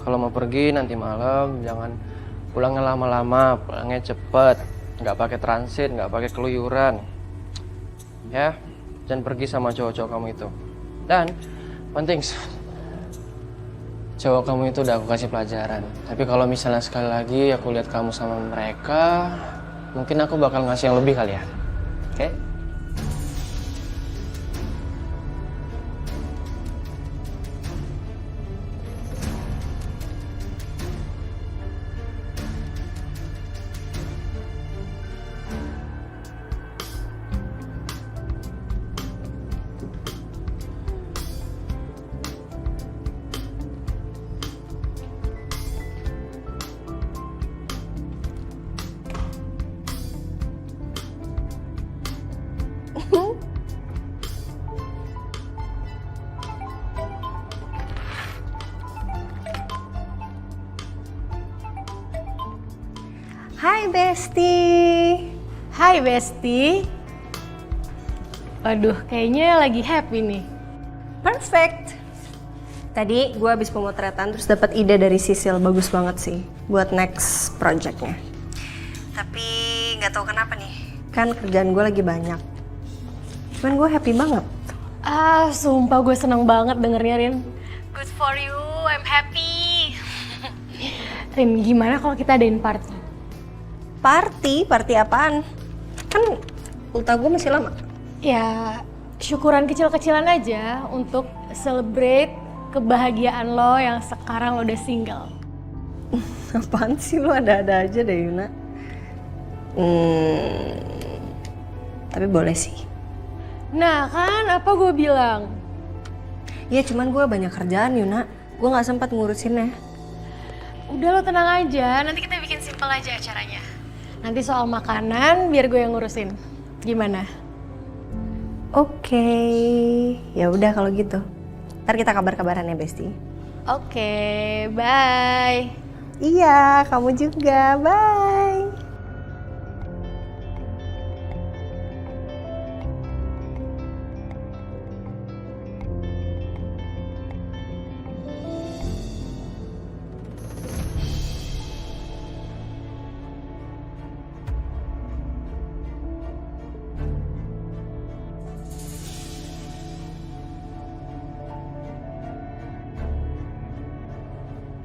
Kalau mau pergi nanti malam jangan pulangnya lama-lama, pulangnya cepet, nggak pakai transit, nggak pakai keluyuran, ya. Jangan pergi sama cowok-cowok kamu itu. Dan penting, cowok kamu itu udah aku kasih pelajaran. Tapi kalau misalnya sekali lagi aku lihat kamu sama mereka, mungkin aku bakal ngasih yang lebih kali ya, oke? Hai Besti. Hai Besti. Waduh, kayaknya lagi happy nih. Perfect. Tadi gue habis pemotretan terus dapat ide dari Sisil, bagus banget sih buat next projectnya. Tapi nggak tahu kenapa nih, kan kerjaan gue lagi banyak. Cuman gue happy banget. Sumpah gue seneng banget dengernya, Rin. Good for you, I'm happy. Rin, gimana kalau kita adain party? Party apaan? Kan ulta gue masih lama. Ya, syukuran kecil-kecilan aja untuk celebrate kebahagiaan lo yang sekarang lo udah single. Apaan sih, lo ada-ada aja deh Yuna. Tapi boleh sih. Nah kan, apa gue bilang? Ya cuman gue banyak kerjaan Yuna, gue gak sempat ngurusinnya. Udah lo tenang aja, nanti kita bikin simple aja acaranya. Nanti soal makanan biar gue yang ngurusin. Gimana? Oke, ya udah kalau gitu. Ntar kita kabar-kabaran ya Besti. Oke, bye. Iya, kamu juga, bye.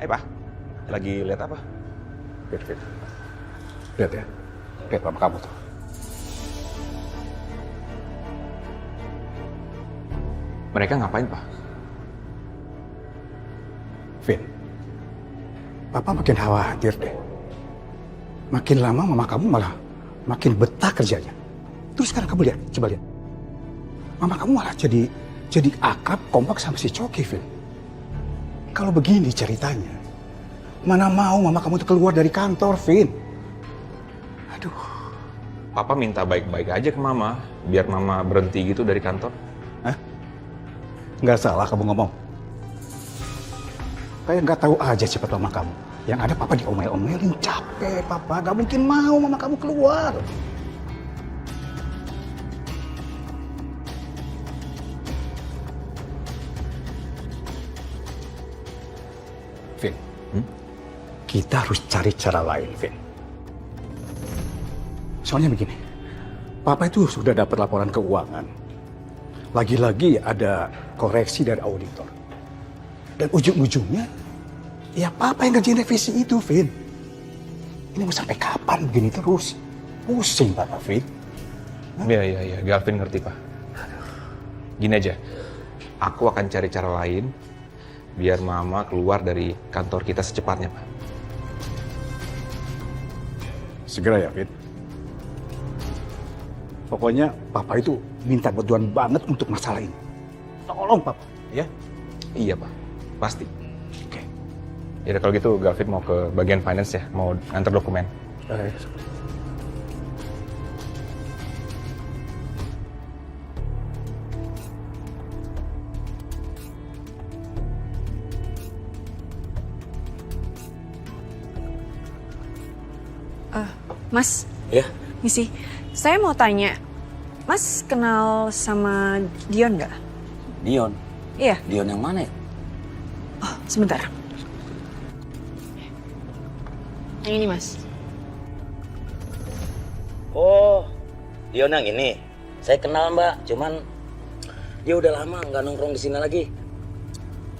Pak, lagi lihat apa? Fit. Lihat ya, lihat mama kamu tuh. Mereka ngapain, Pak? Fit, Papa makin khawatir deh. Makin lama mama kamu malah makin betah kerjanya. Terus sekarang kamu lihat, coba lihat. Mama kamu malah jadi akrab, kompak sama si Coki, Fit. Kalau begini ceritanya, mana mau mama kamu tuh keluar dari kantor, Vin? Aduh. Papa minta baik-baik aja ke mama, biar mama berhenti gitu dari kantor. Hah? Nggak salah kamu ngomong. Kayak nggak tahu aja sifat mama kamu. Yang ada papa diomel-omelin, capek papa. Nggak mungkin mau mama kamu keluar. Vin, kita harus cari cara lain, Vin. Soalnya begini, Papa itu sudah dapat laporan keuangan. Lagi-lagi ada koreksi dari auditor. Dan ujung-ujungnya, ya Papa yang ngerjain revisi itu, Vin. Ini mau sampai kapan begini terus? Pusing Papa, Vin. Iya, Gavin ngerti, Pak. Gini aja, aku akan cari cara lain biar Mama keluar dari kantor kita secepatnya, Pak. Segera ya, Vin. Pokoknya Papa itu minta bantuan banget untuk masalah ini. Tolong Papa, ya? Iya, Pak. Pasti. Oke. Ya kalau gitu Gavin mau ke bagian finance ya, mau nganter dokumen. Mas. Ya. Misi, saya mau tanya, Mas kenal sama Dion nggak? Dion? Iya. Dion yang mana ya? Oh, sebentar. Yang ini, Mas. Oh, Dion yang ini. Saya kenal Mbak, cuman dia udah lama nggak nongkrong di sini lagi.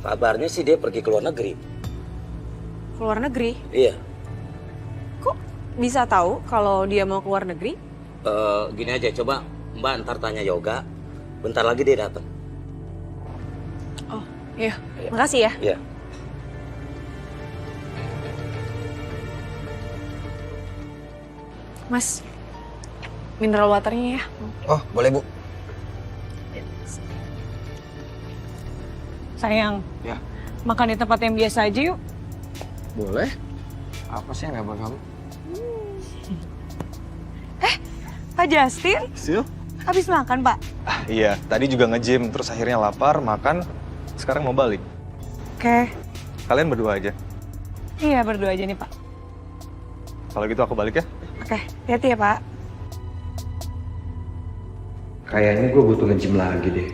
Kabarnya sih dia pergi ke luar negeri. Keluar negeri? Iya. Bisa tahu kalau dia mau keluar negeri? Gini aja, coba Mbak ntar tanya Yoga. Bentar lagi dia datang. Oh, iya. Makasih ya. Iya. Mas, mineral waternya ya. Oh, boleh Bu. Sayang, Ya. makan di tempat yang biasa aja yuk. Boleh. Apa sih yang gak buat kamu? Pak Justin, Sil? habis makan Pak? Iya, tadi juga nge-gym, terus akhirnya lapar, makan, sekarang mau balik. Oke. Kalian berdua aja. Iya berdua aja nih Pak. Kalau gitu aku balik ya. Oke, hati-hati ya Pak. Kayaknya gue butuh nge-gym lagi deh.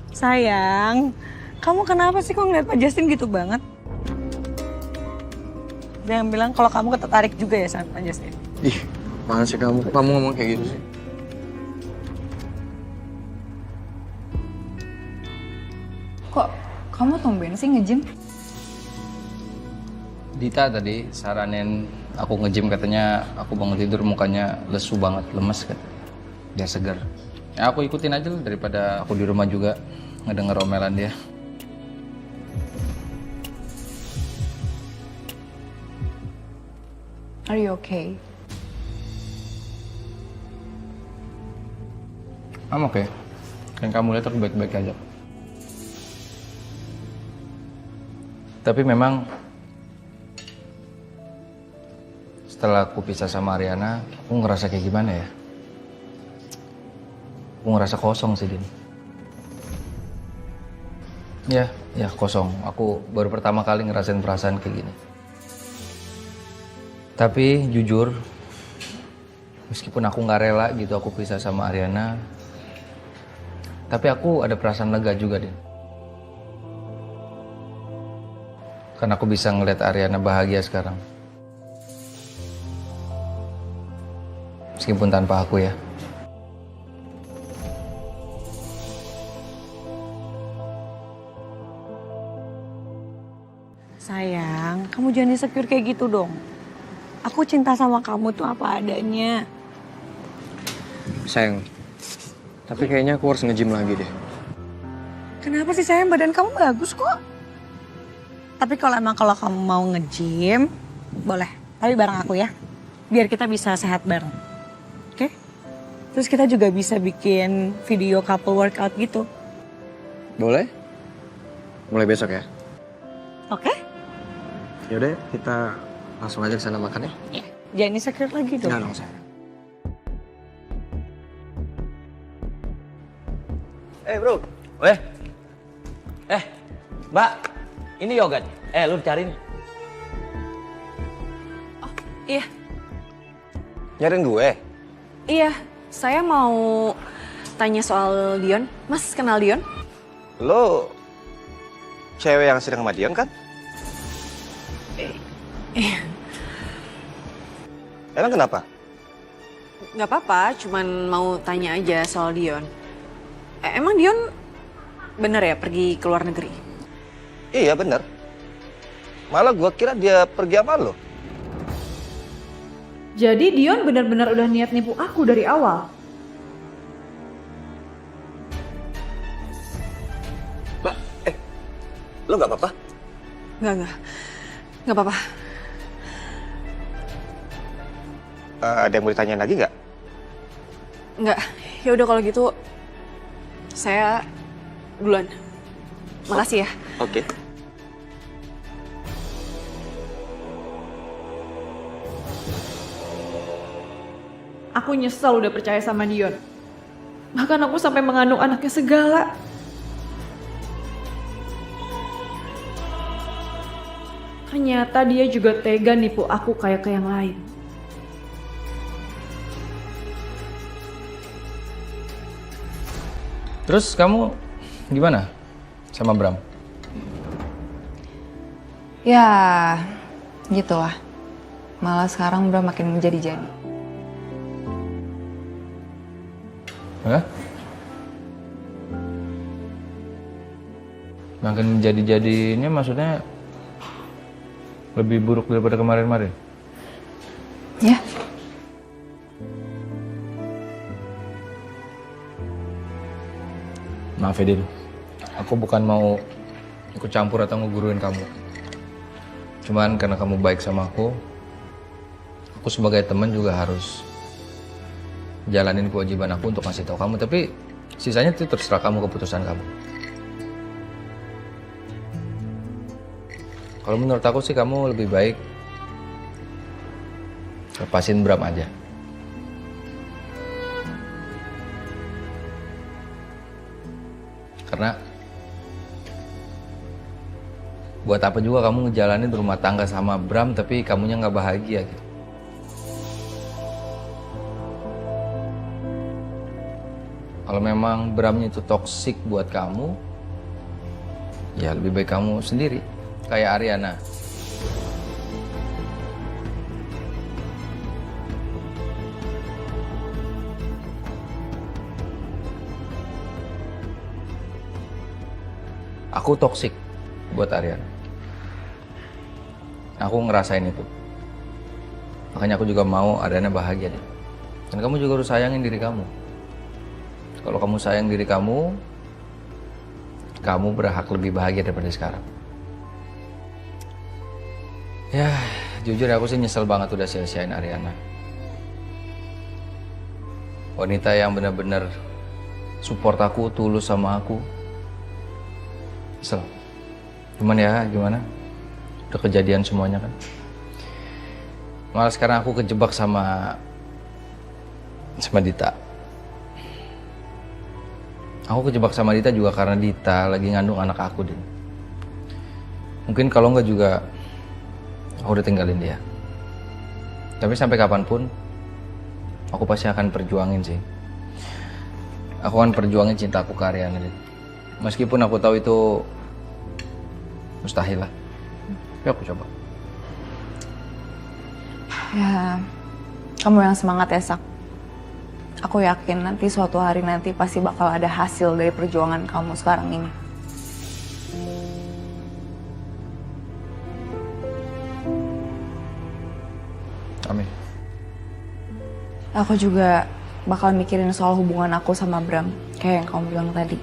Sayang, kamu kenapa sih kok ngeliat Pak Justin gitu banget? Jangan bilang kalau kamu tertarik juga ya sama Pak Justin. Ih, mana sih kamu? Kamu ngomong kayak gitu sih? Kok kamu tumben sih nge-gym? Dita tadi saranin aku nge-gym, katanya aku bangun tidur mukanya lesu banget, lemes kan. Dia segar. Ya aku ikutin aja lah daripada aku di rumah juga ngedenger omelan dia. Are you okay? I'm okay. Yang kamu lihat aku baik-baik aja. Tapi memang setelah aku pisah sama Ariana, aku ngerasa kayak gimana ya? Aku ngerasa kosong sih, Din. Ya kosong. Aku baru pertama kali ngerasain perasaan kayak gini. Tapi jujur, meskipun aku nggak rela gitu aku pisah sama Ariana, tapi aku ada perasaan lega juga, Din. Karena aku bisa ngeliat Ariana bahagia sekarang. Meskipun tanpa aku ya. Sayang, kamu jangan insecure kayak gitu dong. Aku cinta sama kamu tuh apa adanya. Sayang, tapi kayaknya aku harus nge-gym lagi deh. Kenapa sih sayang, badan kamu bagus kok. Tapi kalau kamu mau nge-gym, boleh. Tapi bareng aku ya. Biar kita bisa sehat bareng. Oke? Terus kita juga bisa bikin video couple workout gitu. Boleh? Mulai besok ya? Oke? Yaudah, kita langsung aja ke sana makan ya? Iya. Jangan insecure lagi dong. Nggak dong, sayang. Bro. Mbak. Ini Yoga. Lu cariin. Iya. Nyariin gue? Iya, saya mau tanya soal Dion. Mas kenal Dion? Lo cewek yang sedang sama Dion kan? Emang kenapa? Gak apa-apa, cuman mau tanya aja soal Dion. Emang Dion bener ya pergi ke luar negeri? Iya bener. Malah gua kira dia pergi sama lo. Jadi Dion benar-benar udah niat nipu aku dari awal? Mbak, lo gak apa-apa? Gak apa-apa. Ada yang mau ditanyain lagi nggak? Nggak, ya udah kalau gitu saya duluan. Makasih ya. Oke. Aku nyesel udah percaya sama Dion. Bahkan aku sampai mengandung anaknya segala. Ternyata dia juga tega nipu aku kayak ke yang lain. Terus kamu gimana sama Bram? Ya, gitulah. Malah sekarang Bram makin menjadi-jadi. Hah? Makin menjadi-jadinya maksudnya lebih buruk daripada kemarin-kemarin? Ya. Maaf ya, Din. Aku bukan mau ikut campur atau ngeguruin kamu. Cuman karena kamu baik sama aku sebagai teman juga harus jalanin kewajiban aku untuk ngasih tahu kamu. Tapi sisanya itu terserah kamu, keputusan kamu. Kalau menurut aku sih kamu lebih baik lepasin Bram aja. Karena buat apa juga kamu ngejalanin rumah tangga sama Bram tapi kamunya nggak bahagia gitu. Kalau memang Bramnya itu toksik buat kamu, ya lebih baik kamu sendiri. Kayak Ariana. Aku toksik buat Ariana. Aku ngerasain itu. Makanya aku juga mau Ariana bahagia deh. Dan kamu juga harus sayangin diri kamu. Kalau kamu sayang diri kamu berhak lebih bahagia daripada sekarang. Ya, jujur aku sih nyesel banget udah sia-siain Ariana. Wanita yang benar-benar support aku, tulus sama aku. Nyesel. Cuman ya gimana? Udah kejadian semuanya kan. Malah sekarang aku kejebak sama Dita. Aku kejebak sama Dita juga karena Dita lagi ngandung anak aku, Din. Mungkin kalau enggak juga aku udah tinggalin dia. Tapi sampai kapanpun aku pasti akan perjuangin sih. Aku akan perjuangin cinta aku ke Ariana, Din. Meskipun aku tahu itu mustahil lah. Tapi aku coba. Ya, kamu yang semangat ya, Sak. Aku yakin nanti suatu hari nanti pasti bakal ada hasil dari perjuangan kamu sekarang ini. Amin. Aku juga bakal mikirin soal hubungan aku sama Bram, kayak yang kamu bilang tadi.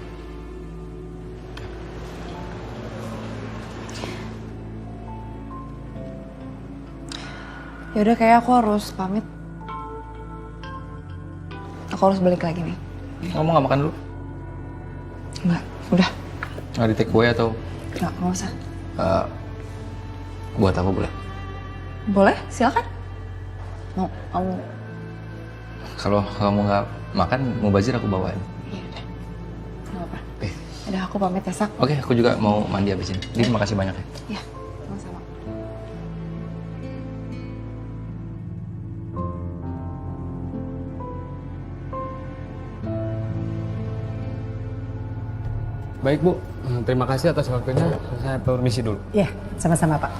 Yaudah, kayak aku harus pamit. Aku harus balik lagi nih. Kamu nggak makan dulu? Enggak, udah. Nggak di take away atau? Nggak usah. Buat aku boleh? Boleh, silakan. Mau, kamu? Kalau kamu nggak makan, mau bazir aku bawain. Iya udah. Nggak apa. Udah, aku pamit ya, Sak. Oke, aku juga mau mandi abis ini. Din, makasih banyak ya. Iya, sama-sama. Baik Bu, terima kasih atas waktunya. Saya permisi dulu. Ya, sama-sama Pak.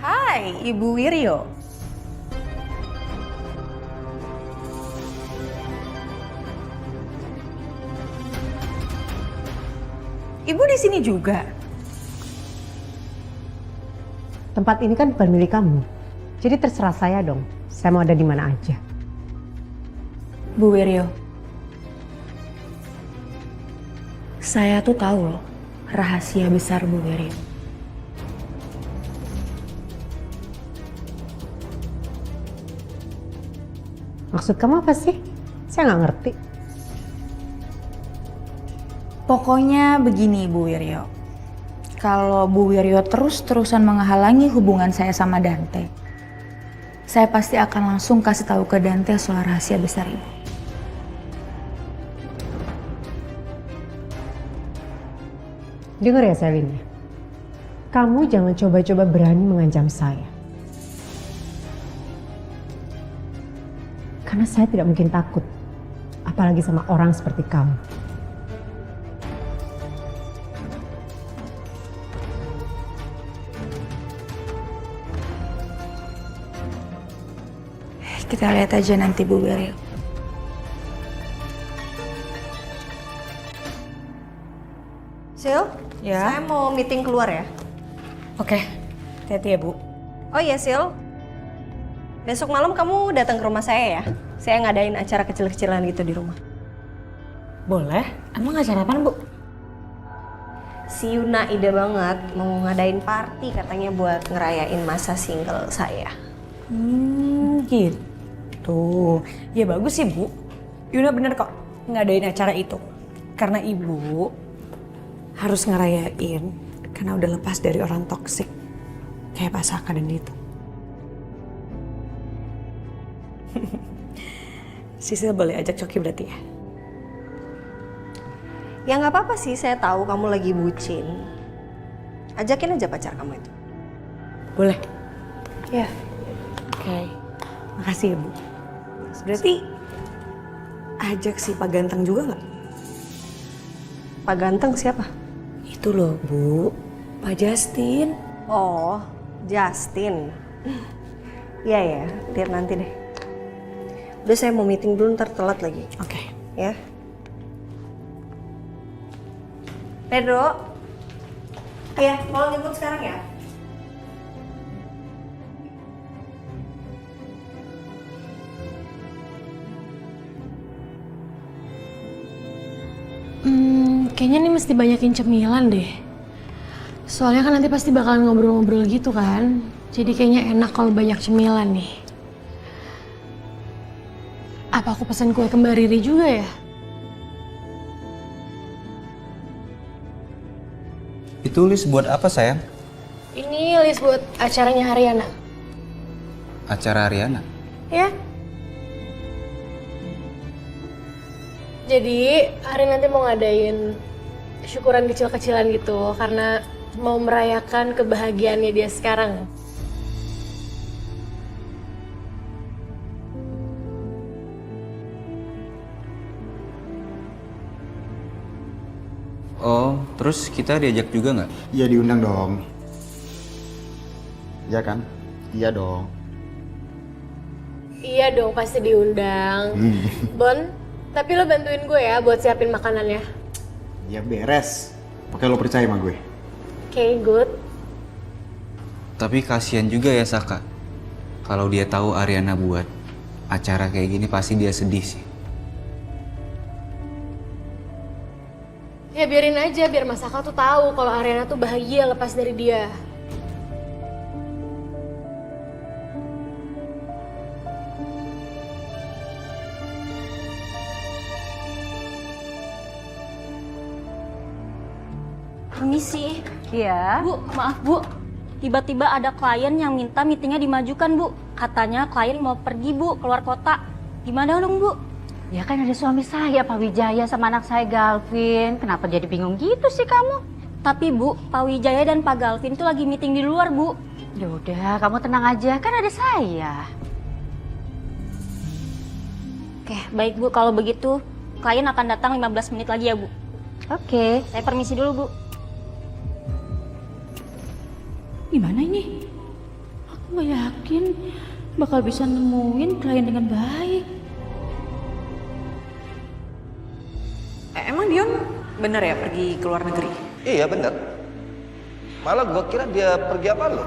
Hai, Ibu Wiryo. Ibu di sini juga. Tempat ini kan bukan milik kamu. Jadi terserah saya dong. Saya mau ada di mana aja. Bu Wiryo, saya tuh tahu loh rahasia besar Bu Wiryo. Maksud kamu apa sih? Saya nggak ngerti. Pokoknya begini Bu Wiryo. Kalau Bu Wiryo terus-terusan menghalangi hubungan saya sama Dante, saya pasti akan langsung kasih tahu ke Dante soal rahasia besar ini. Dengar ya Selin, kamu jangan coba-coba berani mengancam saya. Karena saya tidak mungkin takut, apalagi sama orang seperti kamu. Kita lihat aja nanti Bu Wiryo. Sil, saya mau meeting keluar ya. Oke, hati-hati ya Bu. Oh iya Sil, besok malam kamu datang ke rumah saya ya. Saya ngadain acara kecil-kecilan gitu di rumah. Boleh? Emang acara apaan Bu? Si Yuna ide banget mau ngadain party katanya buat ngerayain masa single saya. Gitu. Ya bagus sih Bu. Yuna bener kok ngadain acara itu. Karena Ibu harus ngerayain karena udah lepas dari orang toksik kayak Pak Saka dan itu. Sisil boleh ajak Coki berarti ya? Ya nggak apa-apa sih, saya tahu kamu lagi bucin. Ajakin aja pacar kamu itu. Boleh? Ya. Oke. Makasih ya Bu. Berarti ajak si Pak Ganteng juga nggak? Pak Ganteng siapa? Itu loh Bu, Pak Justin. Oh, Justin. Iya ya, lihat nanti deh. Udah saya mau meeting dulu, ntar telat lagi. Oke. Ya. Pedro. Iya, mau jemput sekarang ya? Kayaknya nih mesti banyakin cemilan deh. Soalnya kan nanti pasti bakalan ngobrol-ngobrol gitu kan. Jadi kayaknya enak kalau banyak cemilan nih. Apa aku pesan kue kembar Riri juga ya? Itu list buat apa sayang? Ini list buat acaranya Haryana. Acara Ariana? Ya. Jadi hari nanti mau ngadain syukuran kecil-kecilan gitu karena mau merayakan kebahagiaannya dia sekarang. Oh, terus kita diajak juga nggak? Iya diundang dong. Iya kan? Iya dong. Iya dong pasti diundang. Bon, tapi lo bantuin gue ya buat siapin makanannya. Ya beres. Pakai lo percaya sama gue. Okay, good. Tapi kasihan juga ya Saka. Kalau dia tahu Ariana buat acara kayak gini pasti dia sedih sih. Ya biarin aja biar Mas Saka tuh tahu kalau Ariana tuh bahagia lepas dari dia. Permisi. Iya. Bu, maaf Bu. Tiba-tiba ada klien yang minta meetingnya dimajukan Bu. Katanya klien mau pergi Bu, keluar kota. Gimana dong Bu? Ya kan ada suami saya Pak Wijaya sama anak saya Galvin. Kenapa jadi bingung gitu sih kamu? Tapi Bu, Pak Wijaya dan Pak Galvin tuh lagi meeting di luar Bu. Ya udah, kamu tenang aja, kan ada saya. Oke, baik Bu. Kalau begitu, klien akan datang 15 menit lagi ya Bu. Oke. Saya permisi dulu Bu. Gimana ini? Aku gak yakin bakal bisa nemuin klien dengan baik. Emang Dion bener ya pergi ke luar negeri? Iya bener. Malah gua kira dia pergi apa lo?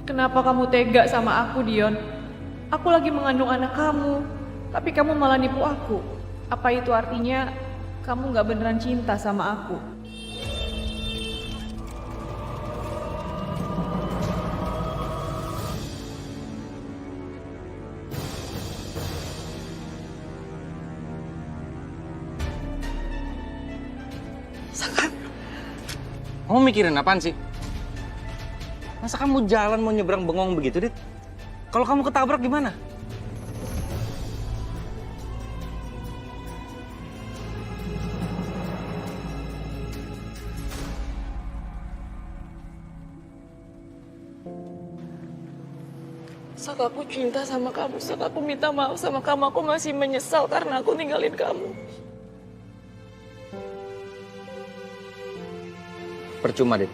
Kenapa kamu tega sama aku, Dion? Aku lagi mengandung anak kamu, tapi kamu malah nipu aku. Apa itu artinya kamu gak beneran cinta sama aku? Kamu mikirin apaan sih? Masa kamu jalan mau nyebrang bengong begitu, Dit? Kalau kamu ketabrak gimana? Saat aku cinta sama kamu, saat aku minta maaf sama kamu, aku masih menyesal karena aku ninggalin kamu. Percuma, Dit.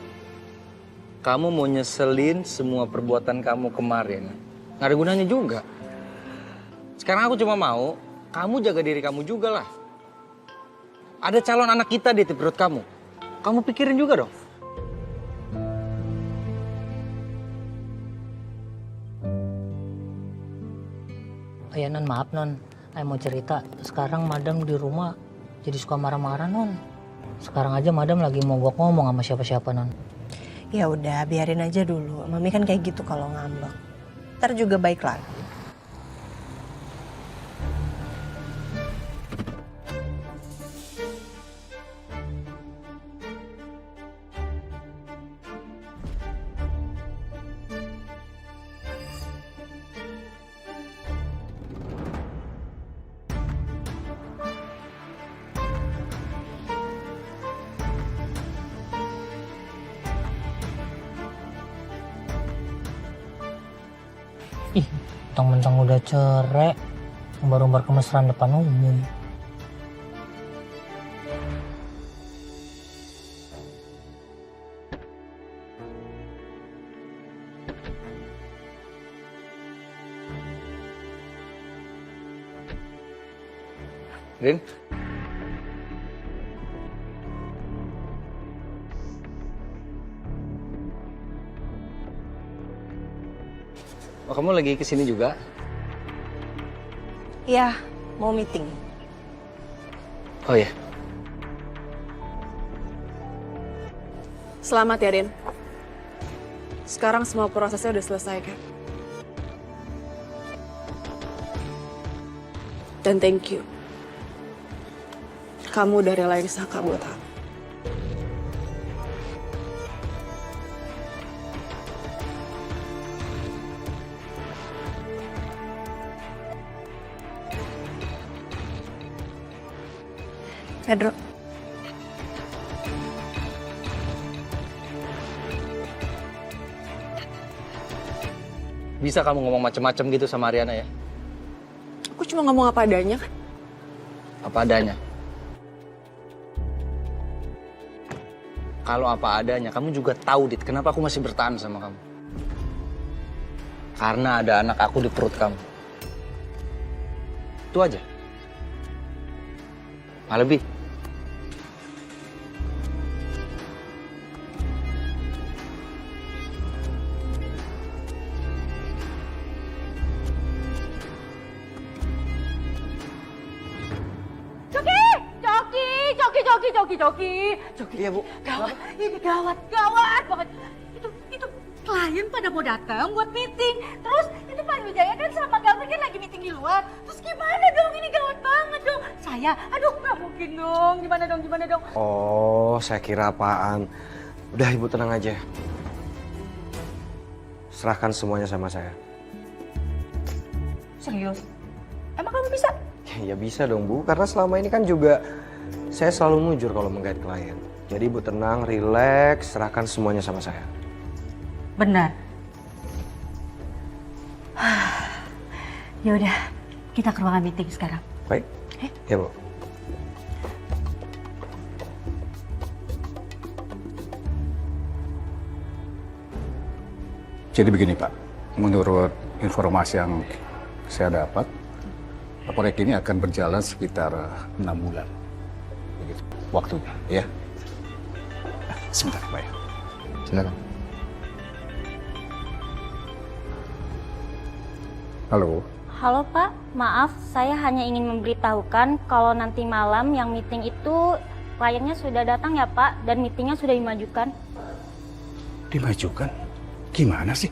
Kamu mau nyeselin semua perbuatan kamu kemarin. Nggak ada gunanya juga. Sekarang aku cuma mau kamu jaga diri kamu juga lah. Ada calon anak kita di perut kamu. Kamu pikirin juga dong. Oh ya Non, maaf Non. Saya mau cerita, sekarang Madam di rumah jadi suka marah-marah Non. Sekarang aja Madam lagi mogok ngomong sama siapa-siapa Non. Ya udah, biarin aja dulu. Mami kan kayak gitu kalau ngambek. Ntar juga baik lagi. Ih, mentang-mentang udah cerai, umbar-umbar kemesraan depan umum. Rin? Oh, kamu lagi kesini juga? Iya, mau meeting. Oh ya. Selamat ya, Rin. Sekarang semua prosesnya udah selesai kan? Dan thank you. Kamu udah relain Saka buat aku. Pedro. Bisa kamu ngomong macem-macem gitu sama Ariana ya? Aku cuma ngomong apa adanya kan? Apa adanya? Kalau apa adanya, kamu juga tahu, Dit, kenapa aku masih bertahan sama kamu. Karena ada anak aku di perut kamu. Itu aja. Nggak lebih. Joki. Iya, Bu. Gawat, ini gawat banget. Itu klien pada mau datang buat meeting. Terus itu Pak Wijaya kan sama Gavin kan lagi meeting di luar. Terus gimana dong, ini gawat banget dong. Saya, aduh nggak mungkin dong. Gimana dong. Oh, saya kira apaan. Udah Ibu tenang aja. Serahkan semuanya sama saya. Serius? Emang kamu bisa? Ya bisa dong Bu, karena selama ini kan juga saya selalu mujur kalau menggait klien. Jadi Ibu tenang, rileks, serahkan semuanya sama saya. Benar. Ya udah, kita ke ruangan meeting sekarang. Baik. Ya, Bu. Jadi begini Pak, menurut informasi yang saya dapat, proyek ini akan berjalan sekitar 6 bulan. Begitu waktunya, ya. Sebentar Pak ya. Silakan. Halo. Halo Pak, maaf saya hanya ingin memberitahukan kalau nanti malam yang meeting itu kliennya sudah datang ya Pak dan meetingnya sudah dimajukan. Dimajukan? Gimana sih?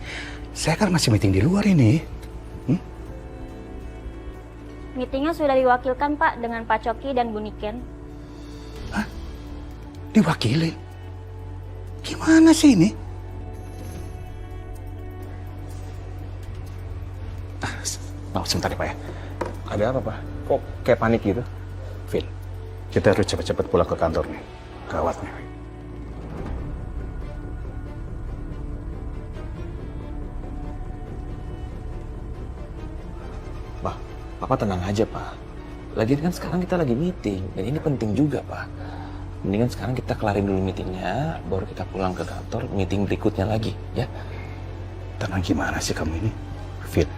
Saya kan masih meeting di luar ini. Meetingnya sudah diwakilkan Pak dengan Pak Coki dan Bu Niken. Diwakilin? Gimana sih ini? Maaf sebentar ya Pak ya. Ada apa Pak? Kok kayak panik gitu? Vin, kita harus cepat-cepat pulang ke kantor nih. Gawat nih. Pak, Papa tenang aja Pak. Lagian kan sekarang kita lagi meeting dan ini penting juga Pak. Mendingan sekarang kita kelarin dulu meetingnya, baru kita pulang ke kantor meeting berikutnya lagi, ya? Tenang gimana sih kamu ini? Vin,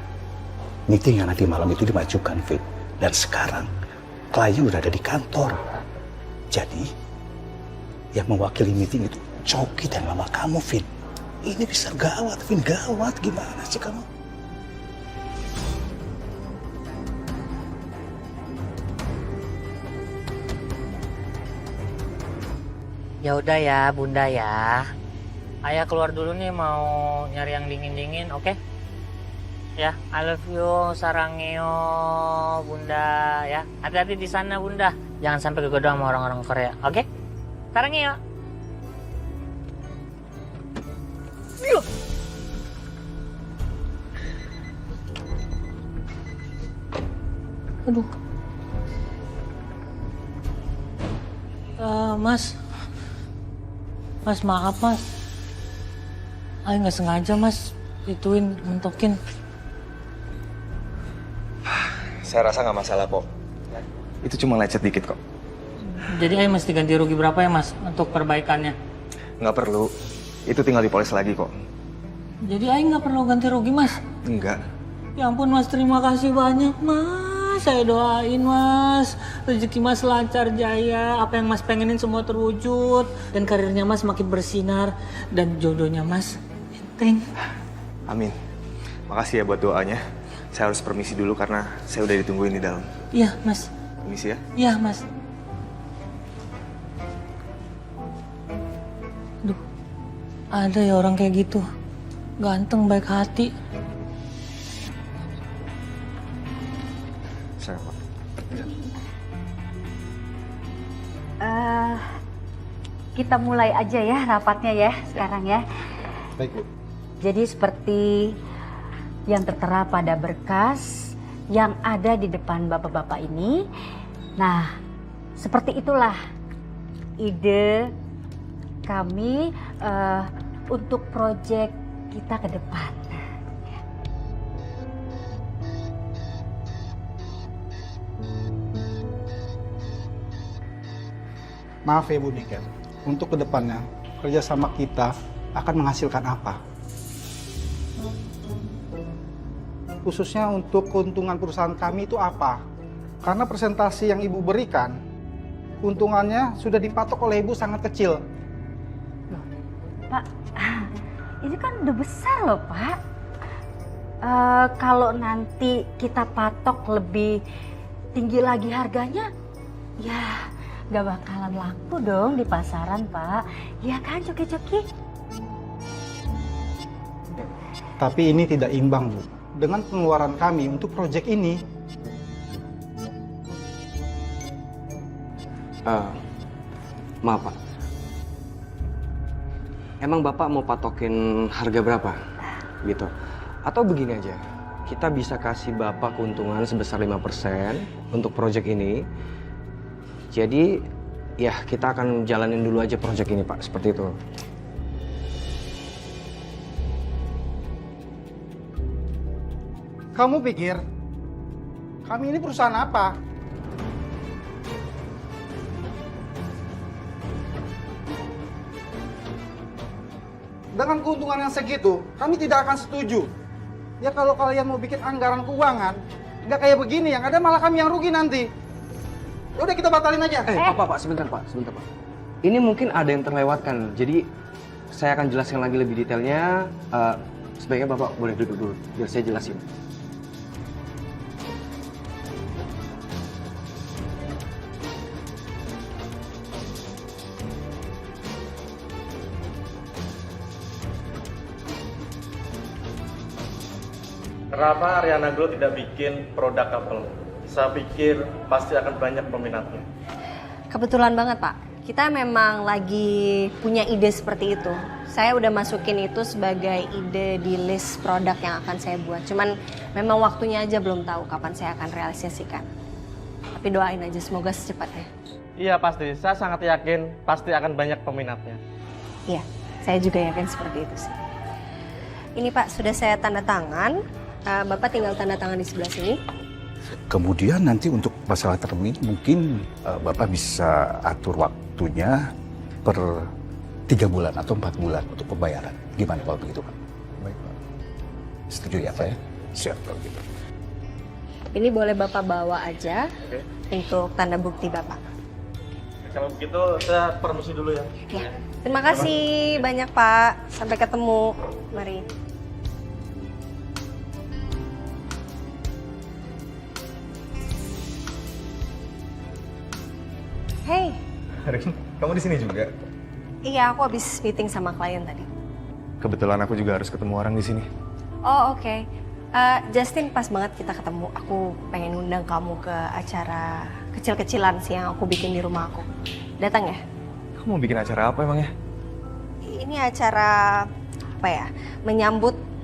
meeting yang nanti malam itu dimajukan, Vin. Dan sekarang klien udah ada di kantor. Jadi yang mewakili meeting itu Coki dan mama kamu, Vin. Ini bisa gawat, Vin. Gawat gimana sih kamu? Ya udah ya, Bunda ya. Ayah keluar dulu nih mau nyari yang dingin-dingin, oke? Ya, I love you, sarangeo, Bunda ya. Hati-hati di sana, Bunda. Jangan sampai kegoda sama orang-orang Korea, oke? Sarangeo. Aduh. Mas. Mas, maaf Mas. Ayo nggak sengaja Mas, ituin, mentokin. Saya rasa nggak masalah kok. Itu cuma lecet dikit kok. Jadi Ayo mesti ganti rugi berapa ya Mas untuk perbaikannya? Nggak perlu. Itu tinggal dipoles lagi kok. Jadi Ayo nggak perlu ganti rugi Mas? Enggak. Ya ampun Mas, terima kasih banyak Mas. Saya doain Mas, rezeki Mas lancar jaya, apa yang Mas pengenin semua terwujud, dan karirnya Mas makin bersinar, dan jodohnya Mas enteng. Amin. Makasih ya buat doanya. Saya harus permisi dulu karena saya udah ditungguin di dalam. Iya Mas. Permisi ya. Iya Mas. Duh, ada ya orang kayak gitu, ganteng, baik hati. Saya Pak. Kita mulai aja ya rapatnya ya sekarang ya. Baik Bu. Jadi seperti yang tertera pada berkas yang ada di depan bapak-bapak ini. Nah, seperti itulah ide kami untuk proyek kita ke depan. Maaf ya Bu Niken, untuk kedepannya kerjasama kita akan menghasilkan apa? Khususnya untuk keuntungan perusahaan kami itu apa? Karena presentasi yang Ibu berikan, keuntungannya sudah dipatok oleh Ibu sangat kecil. Pak, ini kan udah besar loh Pak. Kalau nanti kita patok lebih tinggi lagi harganya, ya gak bakalan laku dong di pasaran Pak. Iya kan Coki-Coki? Tapi ini tidak imbang Bu, dengan pengeluaran kami untuk proyek ini. Maaf Pak, emang Bapak mau patokin harga berapa? Gitu. Atau begini aja, kita bisa kasih Bapak keuntungan sebesar 5% untuk proyek ini. Jadi ya kita akan jalanin dulu aja proyek ini Pak, seperti itu. Kamu pikir kami ini perusahaan apa? Dengan keuntungan yang segitu, kami tidak akan setuju. Ya kalau kalian mau bikin anggaran keuangan, nggak kayak begini, yang ada malah kami yang rugi nanti. Ya udah kita batalin aja. Pak, sebentar Pak. Ini mungkin ada yang terlewatkan, jadi saya akan jelaskan lagi lebih detailnya. Sebaiknya Bapak boleh duduk dulu, biar saya jelasin. Kenapa Ariana Glow tidak bikin produk couple? Saya pikir pasti akan banyak peminatnya. Kebetulan banget Pak, kita memang lagi punya ide seperti itu. Saya udah masukin itu sebagai ide di list produk yang akan saya buat. Cuman memang waktunya aja belum tahu kapan saya akan realisasikan. Tapi doain aja semoga secepatnya. Iya pasti, saya sangat yakin pasti akan banyak peminatnya. Iya, saya juga yakin seperti itu sih. Ini Pak, sudah saya tanda tangan. Bapak tinggal tanda tangan di sebelah sini. Kemudian nanti untuk masalah termin mungkin Bapak bisa atur waktunya per 3 bulan atau 4 bulan untuk pembayaran. Gimana kalau begitu Pak? Baik Pak. Setuju ya Pak ya? Siap kalau gitu. Ini boleh Bapak bawa aja untuk tanda bukti Bapak. Kalau begitu saya permisi dulu ya. Ya. Terima kasih banyak Pak. Sampai ketemu. Mari. Hey. Rin, kamu di sini juga? Iya, aku habis meeting sama klien tadi. Kebetulan aku juga harus ketemu orang di sini. Oh, oke. Justin, pas banget kita ketemu. Aku pengen undang kamu ke acara kecil-kecilan sih yang aku bikin di rumah aku. Datang ya? Kamu mau bikin acara apa emangnya? Ini acara apa ya? Menyambut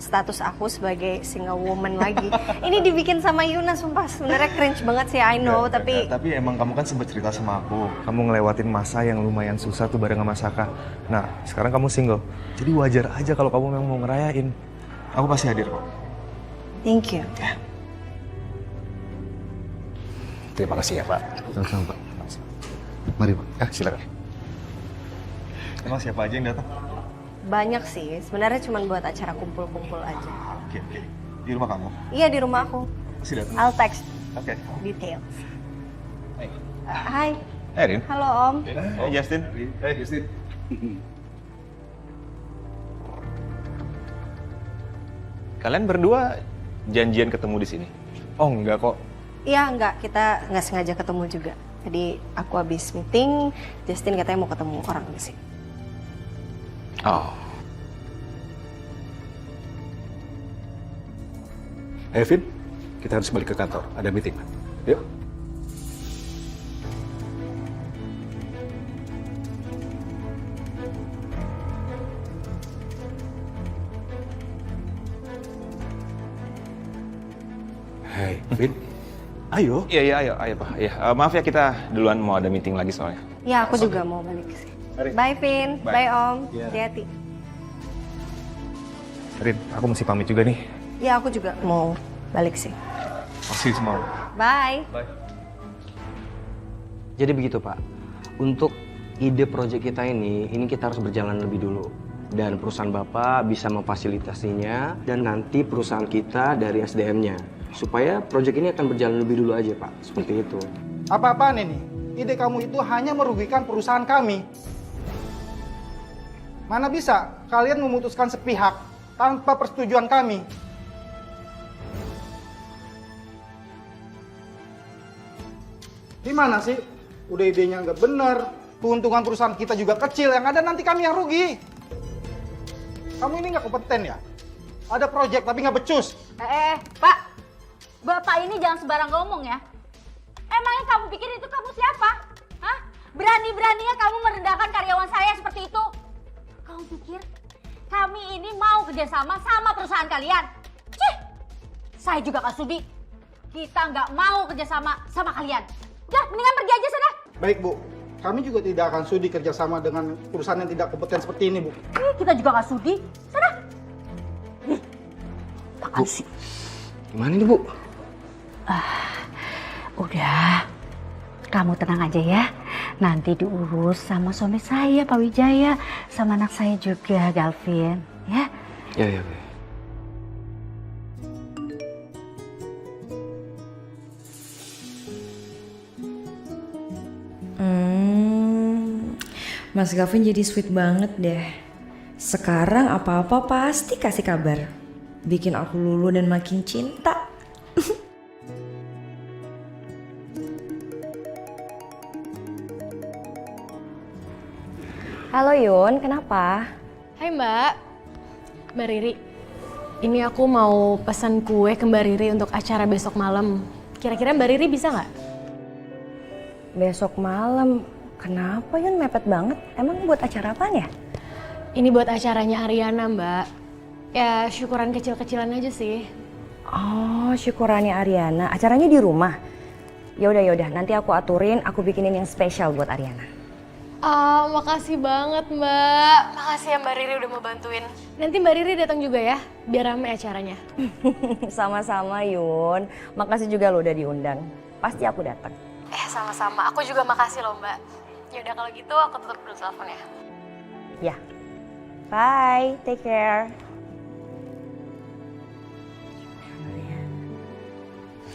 status aku sebagai single woman lagi. Ini dibikin sama Yuna, sumpah sebenarnya cringe banget sih, I know, tapi emang kamu kan sempat cerita sama aku. Kamu ngelewatin masa yang lumayan susah tuh bareng sama Saka. Nah, sekarang kamu single. Jadi wajar aja kalau kamu memang mau ngerayain. Aku pasti hadir kok. Thank you. Terima kasih ya Pak. Sama-sama Pak. Mari Pak. Silakan. Emang siapa aja yang datang? Banyak sih, sebenarnya cuma buat acara kumpul-kumpul aja. Oke. Di rumah kamu? Iya, di rumah aku. Pasti datang. I'll text Oke. details. Hai. Hai Rin. Halo Om. Hai Justin. Hai Justin. Kalian berdua janjian ketemu di sini? Oh enggak kok. Iya, enggak, kita nggak sengaja ketemu juga. Tadi aku habis meeting, Justin katanya mau ketemu orang di sini. Oh. Vin, kita harus balik ke kantor. Ada meeting. Yuk. Hai, Vin. Ayo. Iya, ayo Pak. Iya, maaf ya kita duluan mau ada meeting lagi soalnya. Ya, aku juga mau balik ke sini. Bye Vin, bye Om, hati-hati. Rin, aku mesti pamit juga nih. Ya, aku juga mau balik sih. Pasti semua. Bye. Jadi begitu Pak, untuk ide proyek kita ini kita harus berjalan lebih dulu. Dan perusahaan Bapak bisa memfasilitasinya dan nanti perusahaan kita dari SDM-nya. Supaya proyek ini akan berjalan lebih dulu aja Pak, seperti itu. Apa-apaan ini? Ide kamu itu hanya merugikan perusahaan kami. Mana bisa kalian memutuskan sepihak tanpa persetujuan kami? Gimana sih? Udah idenya nggak bener, keuntungan perusahaan kita juga kecil, yang ada nanti kami yang rugi. Kamu ini nggak kompeten ya? Ada proyek tapi nggak becus. Pak. Bapak ini jangan sembarang ngomong ya. Emangnya kamu pikir itu kamu siapa? Hah? Berani-beraninya kamu merendahkan karyawan saya seperti itu? Kamu pikir kami ini mau kerjasama sama perusahaan kalian? Cih! Saya juga gak sudi. Kita nggak mau kerjasama sama kalian. Udah, mendingan pergi aja sana. Baik Bu, kami juga tidak akan sudi kerjasama dengan perusahaan yang tidak kompeten seperti ini Bu. Kita juga gak sudi. Sana. Apaan sih? Gimana nih, Bu? Udah, kamu tenang aja ya. Nanti diurus sama suami saya, Pak Wijaya. Sama anak saya juga, Galvin. Ya? Ya, Bu. Mas Gavin jadi sweet banget deh. Sekarang apa-apa pasti kasih kabar. Bikin aku lulu dan makin cinta. Halo Yun, kenapa? Hai Mbak. Mbak Riri. Ini aku mau pesan kue ke Mbak Riri untuk acara besok malam. Kira-kira Mbak Riri bisa nggak? Besok malam? Kenapa Yun mepet banget? Emang buat acara apaan ya? Ini buat acaranya Ariana Mbak. Ya syukuran kecil-kecilan aja sih. Oh, syukurannya Ariana. Acaranya di rumah? Yaudah, nanti aku aturin, aku bikinin yang spesial buat Ariana. Makasih banget Mbak. Makasih ya Mbak Riri udah mau bantuin. Nanti Mbak Riri datang juga ya, biar ramai acaranya. Sama-sama Yun. Makasih juga lo udah diundang. Pasti aku datang. Sama-sama. Aku juga makasih loh Mbak. Yaudah kalau gitu aku tutup dulu telepon ya. Ya. Bye, take care.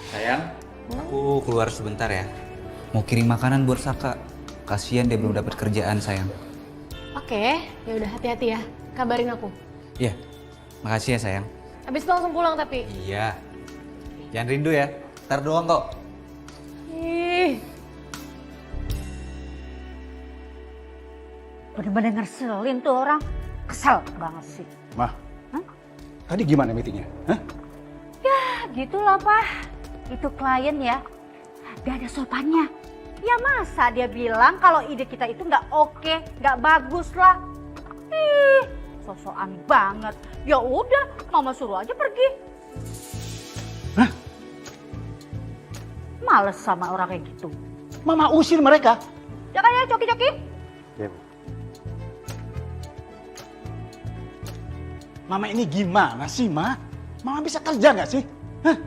Sayang, aku keluar sebentar ya. Mau kirim makanan buat Saka. Kasian dia belum dapat kerjaan, sayang. Oke, ya udah hati-hati ya. Kabarin aku. Iya, makasih ya sayang. Habis itu langsung pulang tapi. Iya. Jangan rindu ya, ntar doang kok. Ih. Bener-bener ngeselin tuh orang. Kesel banget sih. Mah, tadi gimana meetingnya? Hah? Ya gitulah Pak. Itu klien ya, gak ada sopannya. Ya masa dia bilang kalau ide kita itu nggak oke, nggak bagus lah. Ih, sosokan banget. Ya udah, mama suruh aja pergi. Hah? Males sama orang kayak gitu. Mama usir mereka. Jangan ya, coki-coki. Ya, Bu. Mama ini gimana sih, Ma? Mama bisa kerja nggak sih? Hah?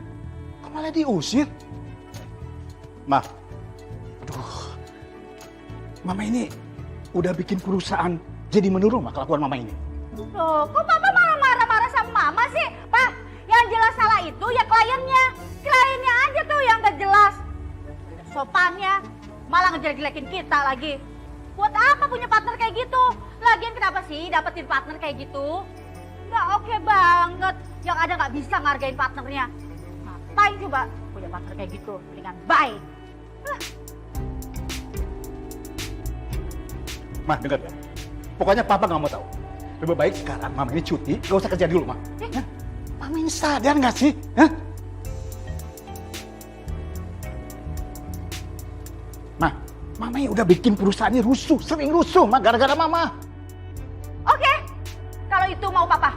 Kok malah diusir? Ma, aduh. Mama ini udah bikin perusahaan jadi menurun, Ma, kelakuan Mama ini. Loh, kok Papa malah marah-marah sama Mama sih? Pak, yang jelas salah itu ya kliennya. Kliennya aja tuh yang gak jelas. Sopannya, malah ngejelek-jelekin kita lagi. Buat apa punya partner kayak gitu? Lagian kenapa sih dapetin partner kayak gitu? Gak oke banget. Yang ada gak bisa ngargain partnernya. Ngapain coba punya partner kayak gitu? Mendingan bye. Ma, dengar ya. Pokoknya Papa nggak mau tahu. Lebih baik sekarang Mama ini cuti, gak usah kerja dulu, Ma. Hah? Mama ini sadar nggak sih? Hah? Ma, Mama ini udah bikin perusahaan ini rusuh, sering rusuh, Ma, gara-gara Mama. Oke, kalau itu mau Papa.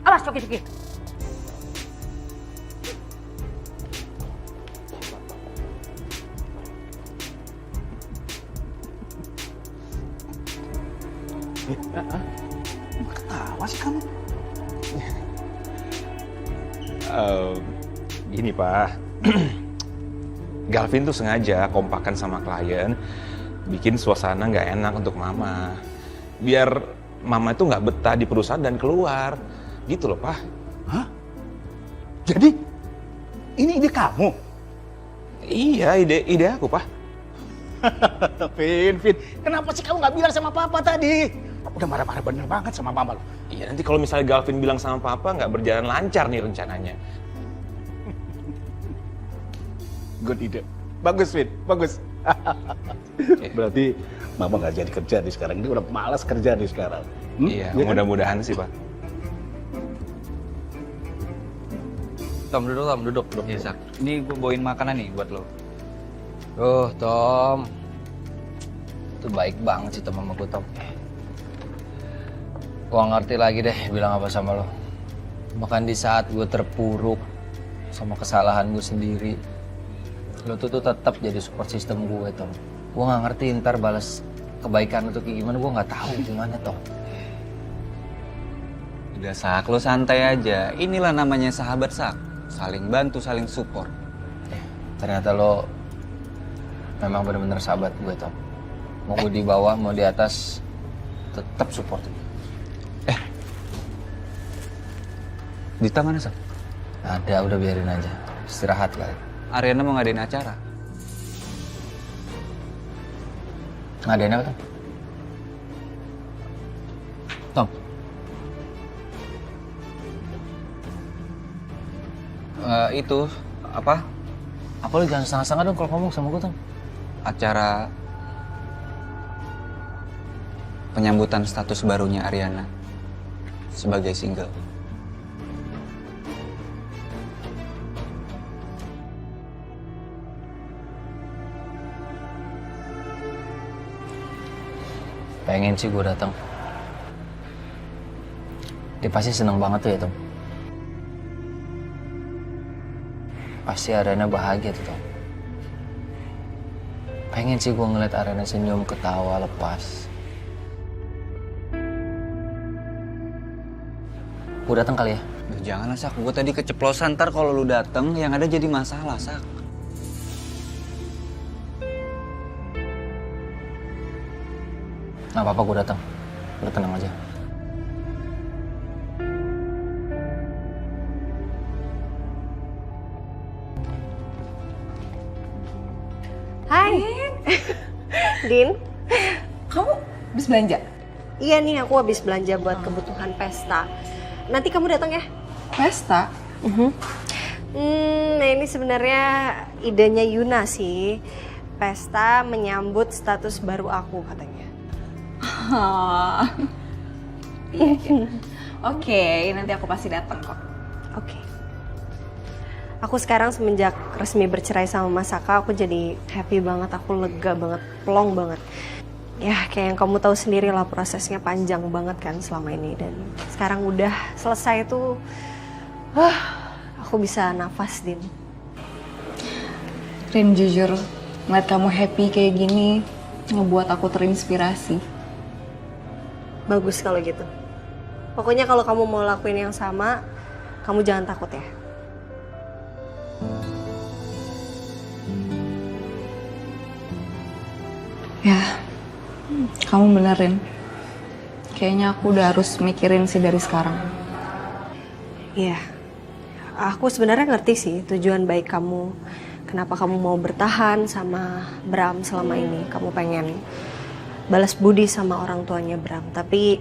Awas, coki-coki. Ketawa sih kamu. Gini Pak, Galvin tuh sengaja kompakan sama klien, bikin suasana nggak enak untuk Mama. Biar Mama itu nggak betah di perusahaan dan keluar. Gitu loh Pak. Hah? Jadi, ini ide kamu? Iya, ide aku Pak. Vin, kenapa sih kamu nggak bilang sama Papa tadi? Udah marah-marah bener banget sama Mama lo. Iya, nanti kalau misalnya Galvin bilang sama Papa nggak berjalan lancar nih rencananya. Good ide. Bagus, Vin. Bagus. Berarti Mama nggak jadi kerja nih sekarang. Ini udah malas kerja nih sekarang. Iya, Ya kan? mudah-mudahan sih Pak. Tom, duduk. Iya, Sak. Ini gue bawain makanan nih buat lo. Tom. Itu baik banget sih Tom sama gue, Tom. Gua ngerti lagi deh bilang apa sama lo. Bahkan di saat gue terpuruk sama kesalahan gue sendiri, lo tuh tetap jadi support system gue, Tom. Gue nggak ngerti ntar balas kebaikan lo tuh kayak gimana, gue nggak tahu gimana, Tom. Udah Sak, lo santai aja. Inilah namanya sahabat Sak. Saling bantu, saling support. Ternyata lo memang benar-benar sahabat gue, Tom. Mau gue di bawah, mau di atas, tetap support. Dita mana, Sak? Ada, udah biarin aja. Istirahat kali. Ariana mau ngadain acara. Ngadain apa, Tom? Tom? Itu, apa? Apa lu jangan setengah-setengah dong kalau ngomong sama gue, Tom? Acara penyambutan status barunya Ariana sebagai single. Pengen sih gue datang. Dia pasti seneng banget tuh ya, Tom. Pasti Ariana bahagia tuh, Tom. Pengen sih gue ngeliat Ariana senyum, ketawa, lepas. Gue datang kali ya? Janganlah, Sak. Gue tadi keceplosan, ntar kalau lu dateng yang ada jadi masalah, Sak. Nggak apa-apa, gue datang. Udah tenang aja. Hai. Din. Kamu habis belanja? Iya nih, aku habis belanja buat kebutuhan pesta. Nanti kamu datang ya? Pesta? Nah ini sebenarnya idenya Yuna sih. Pesta menyambut status baru aku katanya. Oke, nanti aku pasti datang kok. Oke. Aku sekarang semenjak resmi bercerai sama Mas Saka, aku jadi happy banget, aku lega banget, plong banget. Ya kayak yang kamu tahu sendiri lah, prosesnya panjang banget kan selama ini. Dan sekarang udah selesai tuh, aku bisa nafas, Din. Rin, jujur, ngeliat kamu happy kayak gini, ngebuat aku terinspirasi. Bagus kalau gitu. Pokoknya kalau kamu mau lakuin yang sama, kamu jangan takut ya. Ya, kamu benerin. Kayaknya aku udah harus mikirin sih dari sekarang. Iya, aku sebenarnya ngerti sih tujuan baik kamu. Kenapa kamu mau bertahan sama Bram selama ini. Kamu pengen balas budi sama orang tuanya Bram. Tapi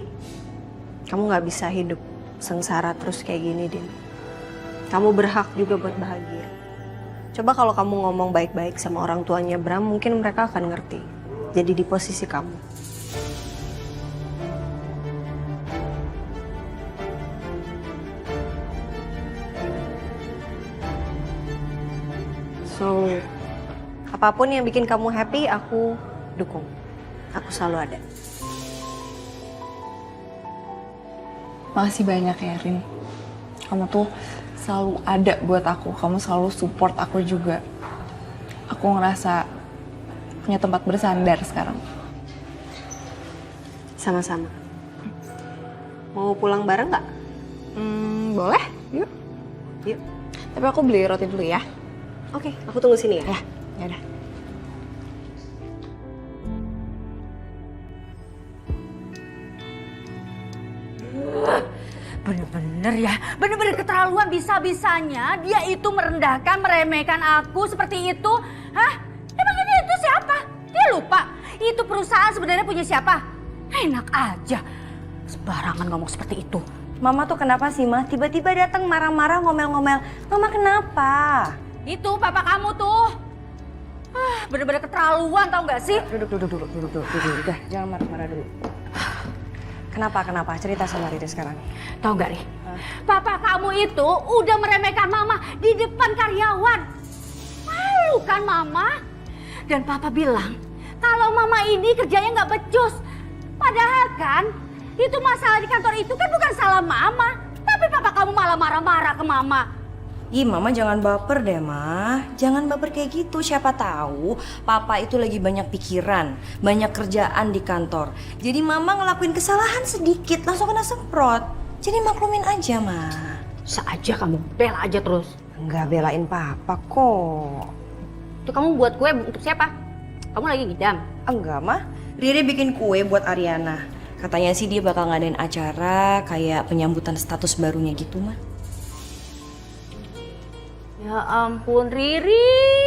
kamu gak bisa hidup sengsara terus kayak gini, Din. Kamu berhak juga buat bahagia. Coba kalau kamu ngomong baik-baik sama orang tuanya Bram, mungkin mereka akan ngerti. Jadi di posisi kamu. So, apapun yang bikin kamu happy, aku dukung. Aku selalu ada. Makasih banyak ya, Rin. Kamu tuh selalu ada buat aku. Kamu selalu support aku juga. Aku ngerasa punya tempat bersandar sekarang. Sama-sama. Mau pulang bareng nggak? Boleh, yuk. Yuk. Tapi aku beli roti dulu ya. Oke, aku tunggu sini ya. Ya udah. Bener-bener ya, bener-bener keterlaluan, bisa-bisanya dia itu merendahkan, meremehkan aku seperti itu. Hah? Emangnya dia itu siapa? Dia lupa, itu perusahaan sebenarnya punya siapa? Enak aja, sembarangan ngomong seperti itu. Mama tuh kenapa sih, Ma? Tiba-tiba datang marah-marah, ngomel-ngomel. Mama kenapa? Itu papa kamu tuh. Bener-bener keterlaluan, tau gak sih? Duduk. Udah, jangan marah-marah dulu. Kenapa? Cerita sama Riri sekarang. Tahu gak, Ri? Papa kamu itu udah meremehkan Mama di depan karyawan. Malu kan Mama? Dan Papa bilang kalau Mama ini kerjanya nggak becus. Padahal kan itu masalah di kantor itu kan bukan salah Mama. Tapi Papa kamu malah marah-marah ke Mama. Ih, Mama jangan baper deh, Ma. Jangan baper kayak gitu. Siapa tahu Papa itu lagi banyak pikiran, banyak kerjaan di kantor. Jadi Mama ngelakuin kesalahan sedikit, langsung kena semprot. Jadi maklumin aja, Ma. Seaja kamu, bela aja terus. Enggak belain papa kok. Itu kamu buat kue untuk siapa? Kamu lagi ngidam? Enggak, mah. Riri bikin kue buat Ariana. Katanya sih dia bakal ngadain acara kayak penyambutan status barunya gitu, mah. Ya ampun, Riri.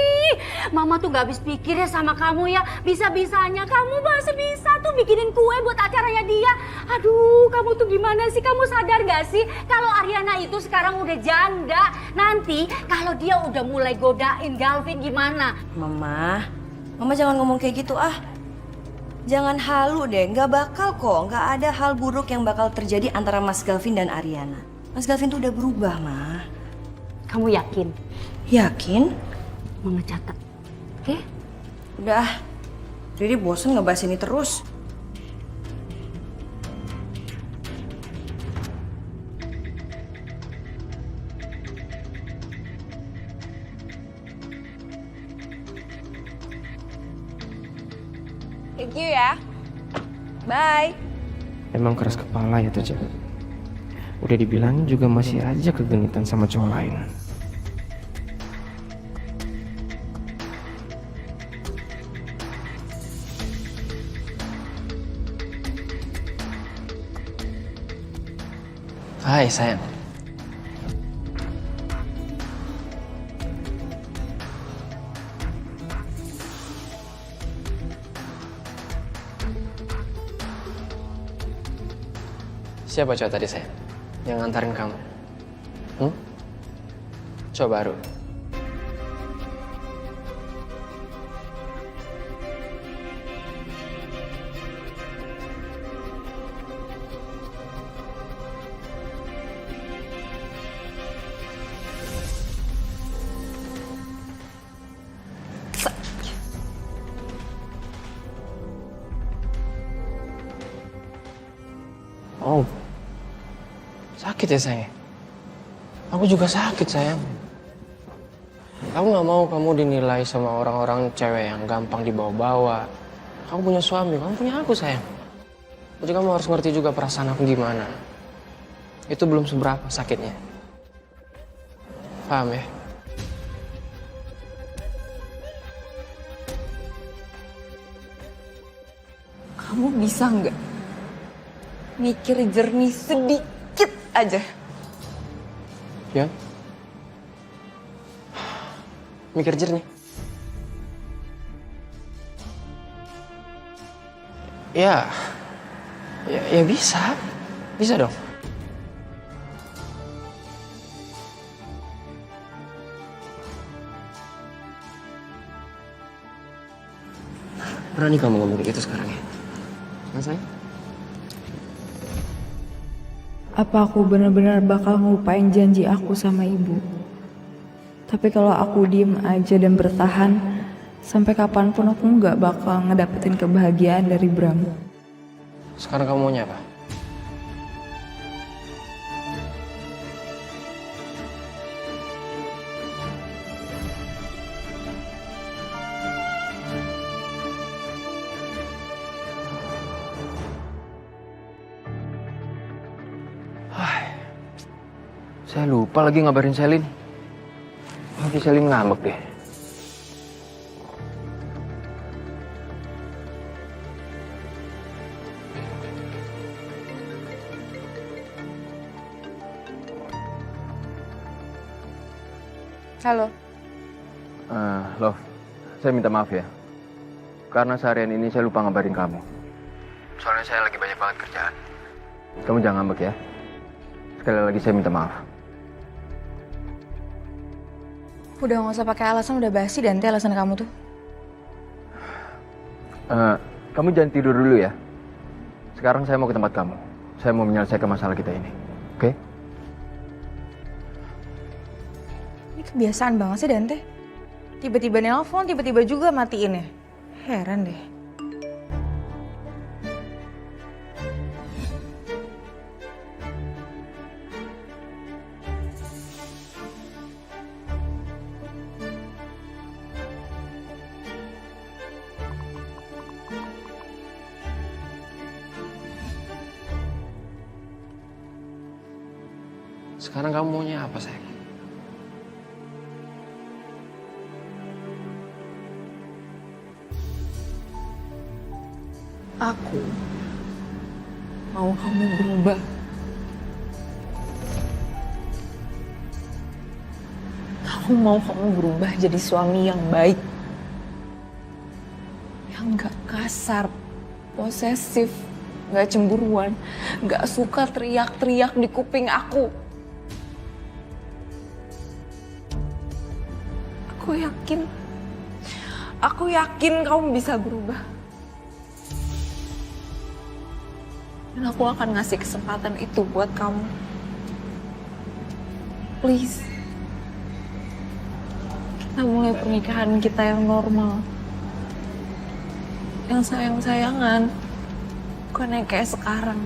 Mama tuh gak habis pikir ya sama kamu ya. Bisa-bisanya kamu masih bisa tuh bikinin kue buat acaranya dia. Aduh, kamu tuh gimana sih? Kamu sadar gak sih kalau Ariana itu sekarang udah janda? Nanti kalau dia udah mulai godain Galvin gimana? Mama jangan ngomong kayak gitu ah. Jangan halu deh, nggak bakal kok. Nggak ada hal buruk yang bakal terjadi antara Mas Galvin dan Ariana. Mas Galvin tuh udah berubah, Ma. Kamu yakin? Yakin? Mama catat. Oke? Udah, Riri bosen ngebahas ini terus. Thank you ya. Bye. Emang keras kepala ya tuh cewek. Udah dibilangin juga masih aja kegenitan sama cowok lain. Hai sayang. Siapa cowok tadi sayang? Yang ngantarin kamu? Cowok baru? Oh, sakit ya sayang? Aku juga sakit sayang. Aku gak mau kamu dinilai sama orang-orang cewek yang gampang dibawa-bawa. Kamu punya suami, kamu punya aku sayang. Jadi kamu harus ngerti juga perasaan aku gimana. Itu belum seberapa sakitnya. Paham ya? Kamu bisa nggak mikir jernih sedikit aja? Ya? Mikir jernih? Ya bisa. Bisa dong. Berani kamu ngomong kayak gitu sekarang ya? Kan sayang? Apa aku benar-benar bakal ngelupain janji aku sama ibu? Tapi kalau aku diem aja dan bertahan, sampai kapanpun aku nggak bakal ngedapetin kebahagiaan dari Bram. Sekarang kamu maunya apa? Saya lupa lagi ngabarin Selin. Nanti Selin ngambek deh. Halo. Love, saya minta maaf ya. Karena seharian ini saya lupa ngabarin kamu. Soalnya saya lagi banyak banget kerjaan. Kamu jangan ngambek ya. Sekali lagi saya minta maaf. Udah nggak usah pakai alasan, udah basi dan alasan kamu tuh. Kamu jangan tidur dulu ya. Sekarang saya mau ke tempat kamu. Saya mau menyelesaikan masalah kita ini. Oke? Ini kebiasaan banget sih Dante. Tiba-tiba nelpon, tiba-tiba juga matiin ya. Heran deh. Sekarang kamu maunya apa, sayang? Aku mau kamu berubah. Aku mau kamu berubah jadi suami yang baik. Yang gak kasar, posesif, gak cemburuan, gak suka teriak-teriak di kuping aku. Aku yakin kamu bisa berubah. Dan aku akan ngasih kesempatan itu buat kamu. Please. Kita mulai pernikahan kita yang normal. Yang sayang-sayangan. Bukan yang kayak sekarang.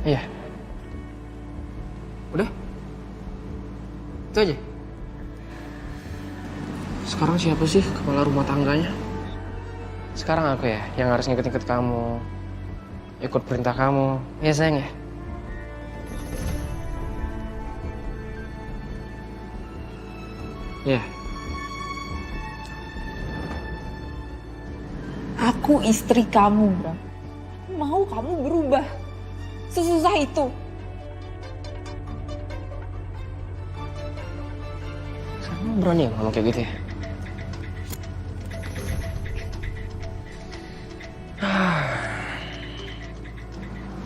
Iya. Udah? Itu aja? Sekarang siapa sih kepala rumah tangganya? Sekarang aku ya, yang harus ngikut-ngikut kamu. Ikut perintah kamu. Ya sayang ya? Iya. Aku istri kamu, Bram. Aku mau kamu berubah. Sesusah itu. Kamu berani ya ngomong kayak gitu ya?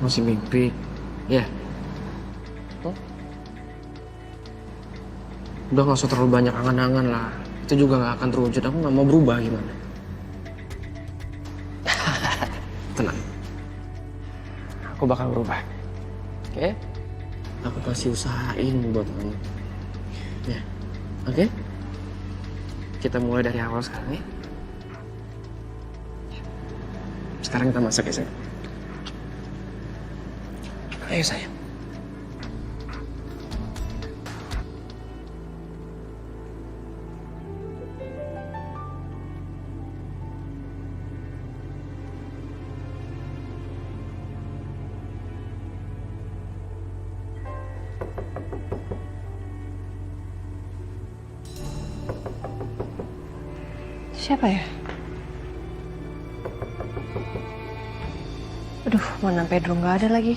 Masih mimpi, ya? Udah gak usah terlalu banyak angan-angan lah. Itu juga gak akan terwujud. Aku gak mau berubah gimana. Tenang. Aku bakal berubah. Oke? Aku pasti usahain buat kamu. Ya, oke? Kita mulai dari awal sekarang ya. Sekarang kita masak ya, sayang. Ayo, sayang. Siapa ya? Aduh, mana Pedro nggak ada lagi.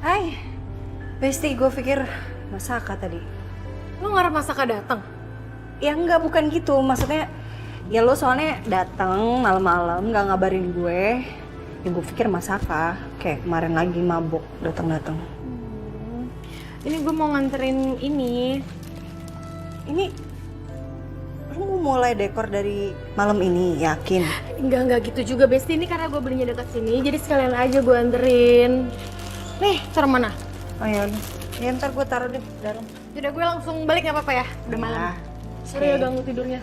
Hai, Besti, gue pikir Masaka tadi. Lo ngarep Masaka datang? Ya enggak, bukan gitu. Maksudnya, ya lo soalnya datang malam-malam nggak ngabarin gue. Ya gue pikir Masaka, kayak kemarin lagi mabuk datang-datang. Ini gue mau nganterin ini. Ini lo mau mulai dekor dari malam ini, yakin? Enggak gitu juga, Besti. Ini karena gue belinya dekat sini, jadi sekalian aja gue anterin. Nih, taruh mana? Oh ya udah. Ya ntar gue taruh di dalam. Jadi gue langsung balik nggak apa-apa ya? Udah malam. Sorry ya ganggu tidurnya.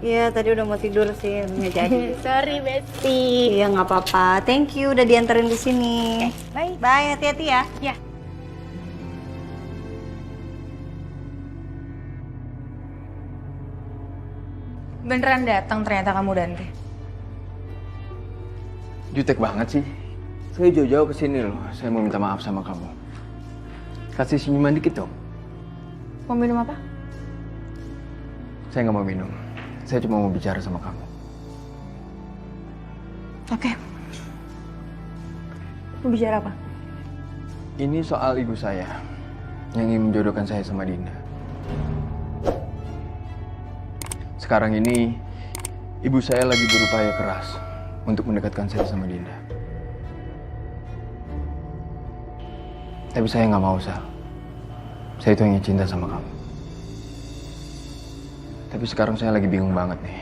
Iya, tadi udah mau tidur sih, nggak jadi. Sorry, Besti. Iya, nggak apa-apa. Thank you udah dianterin di sini. Bye. Bye, hati-hati ya. Ya. Beneran datang ternyata kamu, Dante. Jutek banget sih. Saya jauh-jauh kesini loh. Saya mau minta maaf sama kamu. Kasih senyuman dikit dong. Mau minum apa? Saya nggak mau minum. Saya cuma mau bicara sama kamu. Oke. Mau bicara apa? Ini soal ibu saya yang ingin menjodohkan saya sama Dinda. Sekarang ini ibu saya lagi berupaya keras untuk mendekatkan saya sama Dinda. Tapi saya nggak mau, Sal. Saya itu hanya cinta sama kamu. Tapi sekarang saya lagi bingung banget nih.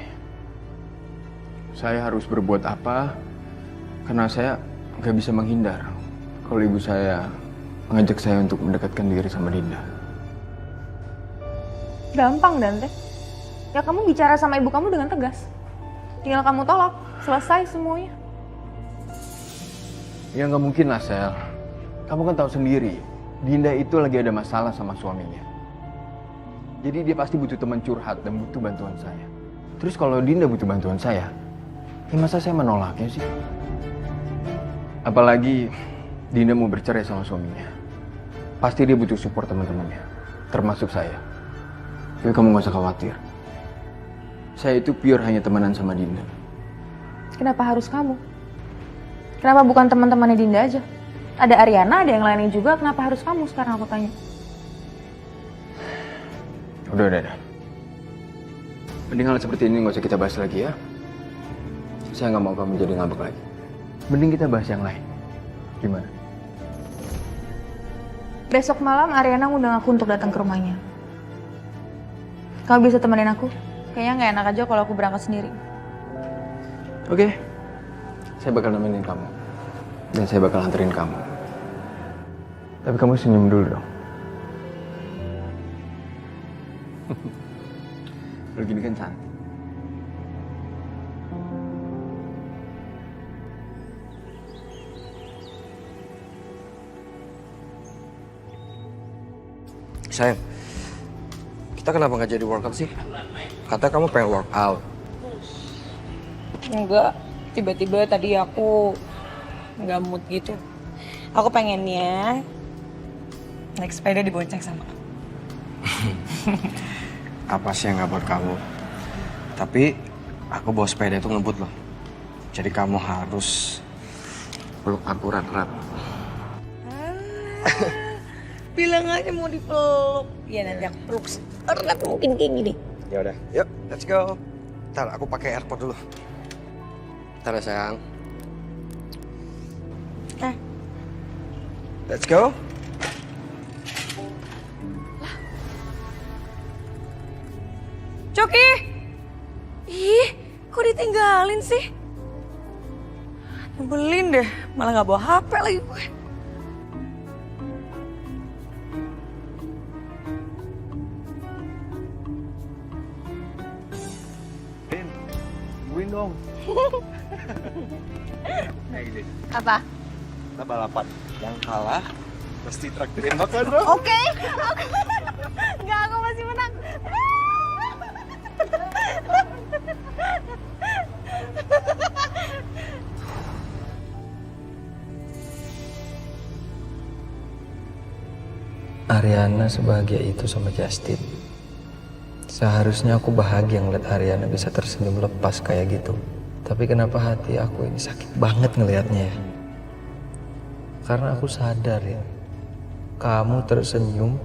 Saya harus berbuat apa? Karena saya nggak bisa menghindar kalau ibu saya mengajak saya untuk mendekatkan diri sama Dinda. Gampang, Dante. Ya kamu bicara sama ibu kamu dengan tegas. Tinggal kamu tolak. selesai semuanya. Ya nggak mungkin lah, Sel. Kamu kan tahu sendiri, Dinda itu lagi ada masalah sama suaminya. Jadi dia pasti butuh teman curhat dan butuh bantuan saya. Terus kalau Dinda butuh bantuan saya, ya masa saya menolaknya sih? Apalagi Dinda mau bercerai sama suaminya. Pasti dia butuh support teman-temannya, termasuk saya. Tapi kamu gak usah khawatir. Saya itu pure hanya temenan sama Dinda. Kenapa harus kamu? Kenapa bukan teman-temannya Dinda aja? Ada Ariana, ada yang lainnya juga. Kenapa harus kamu sekarang aku tanya? Udah. Mending hal seperti ini gak usah kita bahas lagi ya. Saya gak mau kamu jadi ngambek lagi. Mending kita bahas yang lain. Gimana? Besok malam Ariana ngundang aku untuk datang ke rumahnya. Kamu bisa temenin aku? Kayaknya nggak enak aja kalau aku berangkat sendiri. Oke. Saya bakal nemenin kamu. Dan saya bakal anterin kamu. Tapi kamu senyum dulu dong. Kalau gini kan cantik. Sayang, kita kenapa nggak jadi workout sih? Kata kamu pengen workout. Enggak, tiba-tiba tadi aku nggak mood gitu. Aku pengennya naik sepeda dibonceng sama kamu. Apa sih yang nggak buat kamu? Tapi aku bawa sepeda itu ngebut loh. Jadi kamu harus peluk aku erat-erat. Bilang aja mau dipeluk. Ya nanti aku peluk erat mungkin kayak gini. Ya udah, yuk, let's go. Ntar aku pakai AirPod dulu. Ntar ya sayang. Let's go. Coki! Ih, kok ditinggalin sih? Nyebelin deh, malah nggak bawa HP lagi gue. Tungguin dong. Apa? Kita balapan. Yang kalah mesti traktirin makan dong. Oke. Enggak, aku masih menang. Ariana sebahagia itu sama Justin. Seharusnya aku bahagia ngeliat Ariana bisa tersenyum lepas kayak gitu. Tapi kenapa hati aku ini sakit banget ngelihatnya ya? Karena aku sadar ya, kamu tersenyum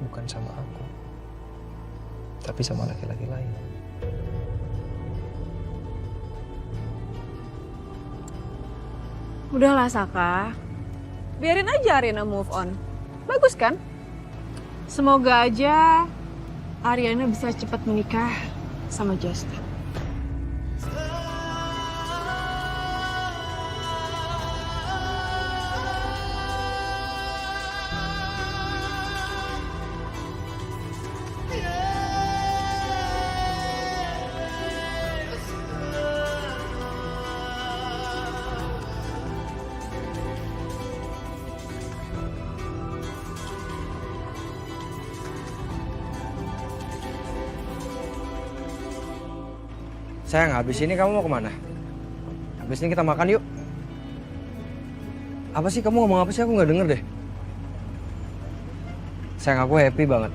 bukan sama aku, tapi sama laki-laki lain. Udahlah Saka, biarin aja Ariana move on. Bagus kan? Semoga aja Ariana bisa cepat menikah sama Justin. Sayang, habis ini kamu mau kemana? Habis ini kita makan yuk. Apa sih kamu ngomong apa sih? Aku nggak denger deh. Sayang, aku happy banget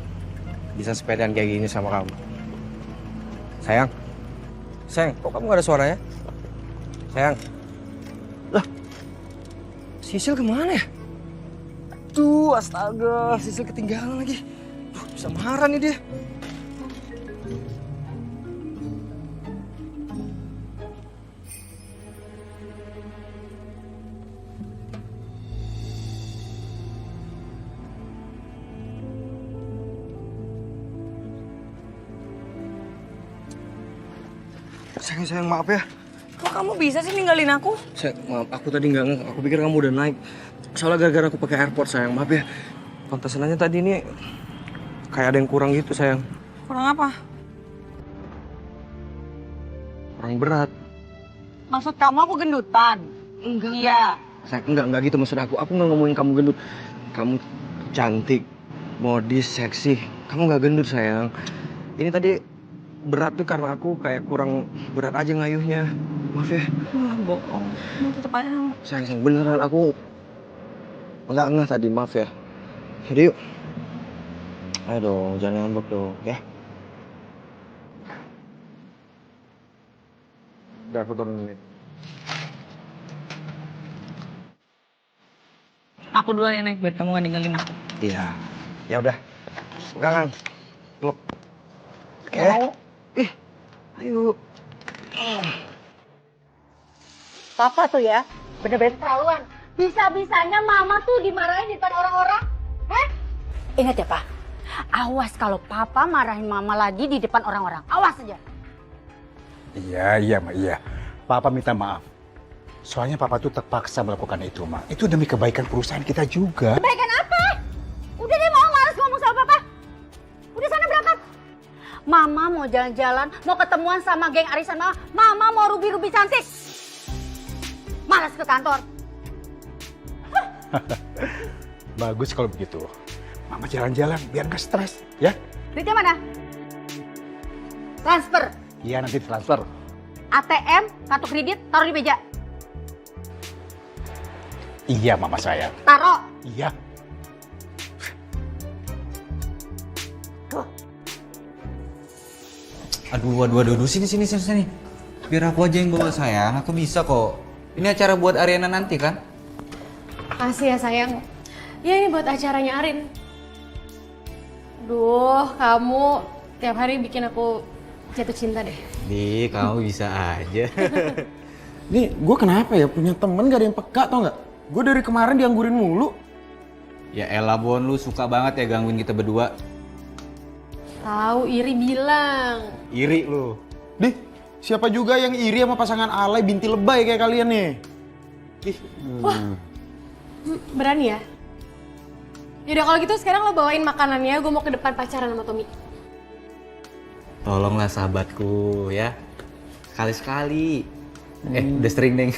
bisa sepedaan kayak gini sama kamu. Sayang, kok kamu nggak ada suaranya? Sayang, lah, Sisil kemana ya? Tuh, astaga, Sisil ketinggalan lagi. Duh, bisa marah nih dia. Sayang, maaf ya. Kok kamu bisa sih ninggalin aku? Sayang, maaf, aku tadi nggak ngeh. Aku pikir kamu udah naik. Soalnya gara-gara aku pakai AirPod, sayang. Maaf ya. Pantesan aja tadi ini kayak ada yang kurang gitu, sayang. Kurang apa? Kurang berat. Maksud kamu aku gendutan? Enggak. Iya. Enggak gitu maksud aku. Aku nggak ngomongin kamu gendut. Kamu cantik, modis, seksi. Kamu nggak gendut sayang. Ini tadi berat tuh karena aku kayak kurang berat aja ngayuhnya. Maaf ya. Wah, bohong. Tetep aja. Sayang, beneran aku enggak tadi, maaf ya. Jadi yuk. Ayo dong, jangan ngambek dong, ya. Udah, aku turunin. Aku duluan ya naik biar kamu gak ninggalin aku. Iya. Ya udah. Enggak kan. Peluk. Oke. Ih. Ayo. Papa tuh ya, bener-bener terlaluan. Bisa-bisanya mama tuh dimarahin di depan orang-orang. Hah? Ingat ya, Pak. Awas kalau Papa marahin mama lagi di depan orang-orang. Awas aja. Iya, Ma, iya. Papa minta maaf. Soalnya Papa tuh terpaksa melakukan itu, Ma. Itu demi kebaikan perusahaan kita juga. Kebaikan apa? Udah deh, mau males ngomong sama Papa. Udah sana berangkat. Mama mau jalan-jalan, mau ketemuan sama geng arisan Mama. Mama mau rubi-rubi cantik. Malas ke kantor. Bagus kalau begitu. Mama jalan-jalan biar nggak stres, ya? Duitnya mana? Transfer. Iya, nanti transfer. ATM, kartu kredit, taruh di meja. Iya, Mama sayang. Taruh. Iya. Aduh, sini. Biar aku aja yang bawa sayang, aku bisa kok. Ini acara buat Ariana nanti kan? Makasih ya sayang. Ya ini buat acaranya Arin. Duh, kamu tiap hari bikin aku jatuh cinta deh. Di, kamu bisa aja. Nih, gue kenapa ya punya temen gak ada yang peka tau gak? Gue dari kemarin dianggurin mulu. Ya elah Bon, lu suka banget ya gangguin kita berdua. Tahu Iri bilang. Iri lu. Dih, siapa juga yang iri sama pasangan alay binti lebay kayak kalian nih? Wah, berani ya? Yaudah kalau gitu sekarang lo bawain makanannya, gue mau ke depan pacaran sama Tommy. Tolonglah sahabatku ya. Sekali-sekali. Udah sering deh.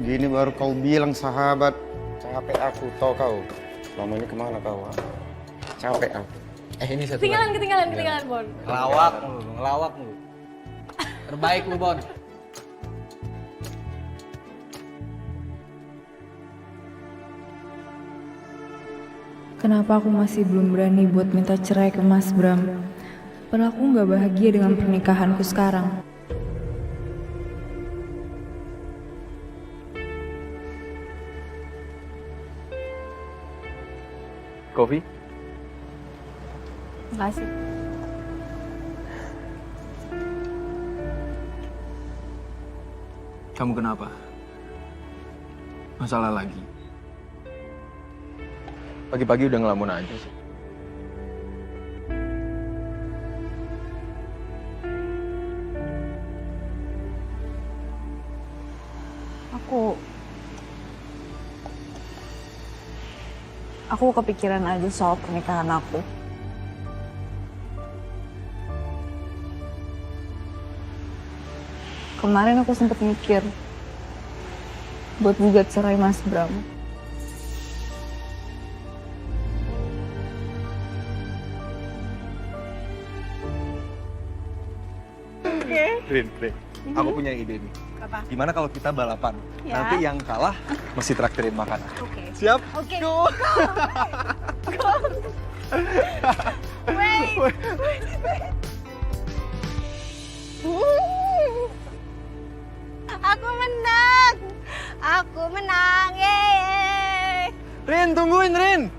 Gini baru kau bilang sahabat. Capek aku, tau kau. Selama ini kemana kau? Capek aku. Ini satu Ketinggalan Bon. Ngelawak lu. Terbaik lu Bon. Kenapa aku masih belum berani buat minta cerai ke Mas Bram? Padahal aku nggak bahagia dengan pernikahanku sekarang. Kopi? Makasih. Kamu kenapa? Masalah lagi? Pagi-pagi udah ngelamun aja sih. Aku kepikiran aja soal pernikahan aku. Kemarin aku sempet mikir buat gugat cerai Mas Bram. Rin, aku punya ide nih. Apa? Gimana kalau kita balapan? Ya. Nanti yang kalah mesti traktirin makan. Oke. Siap? Oke. Go. Wait. Aku menang. Yeay. Rin, tungguin Rin.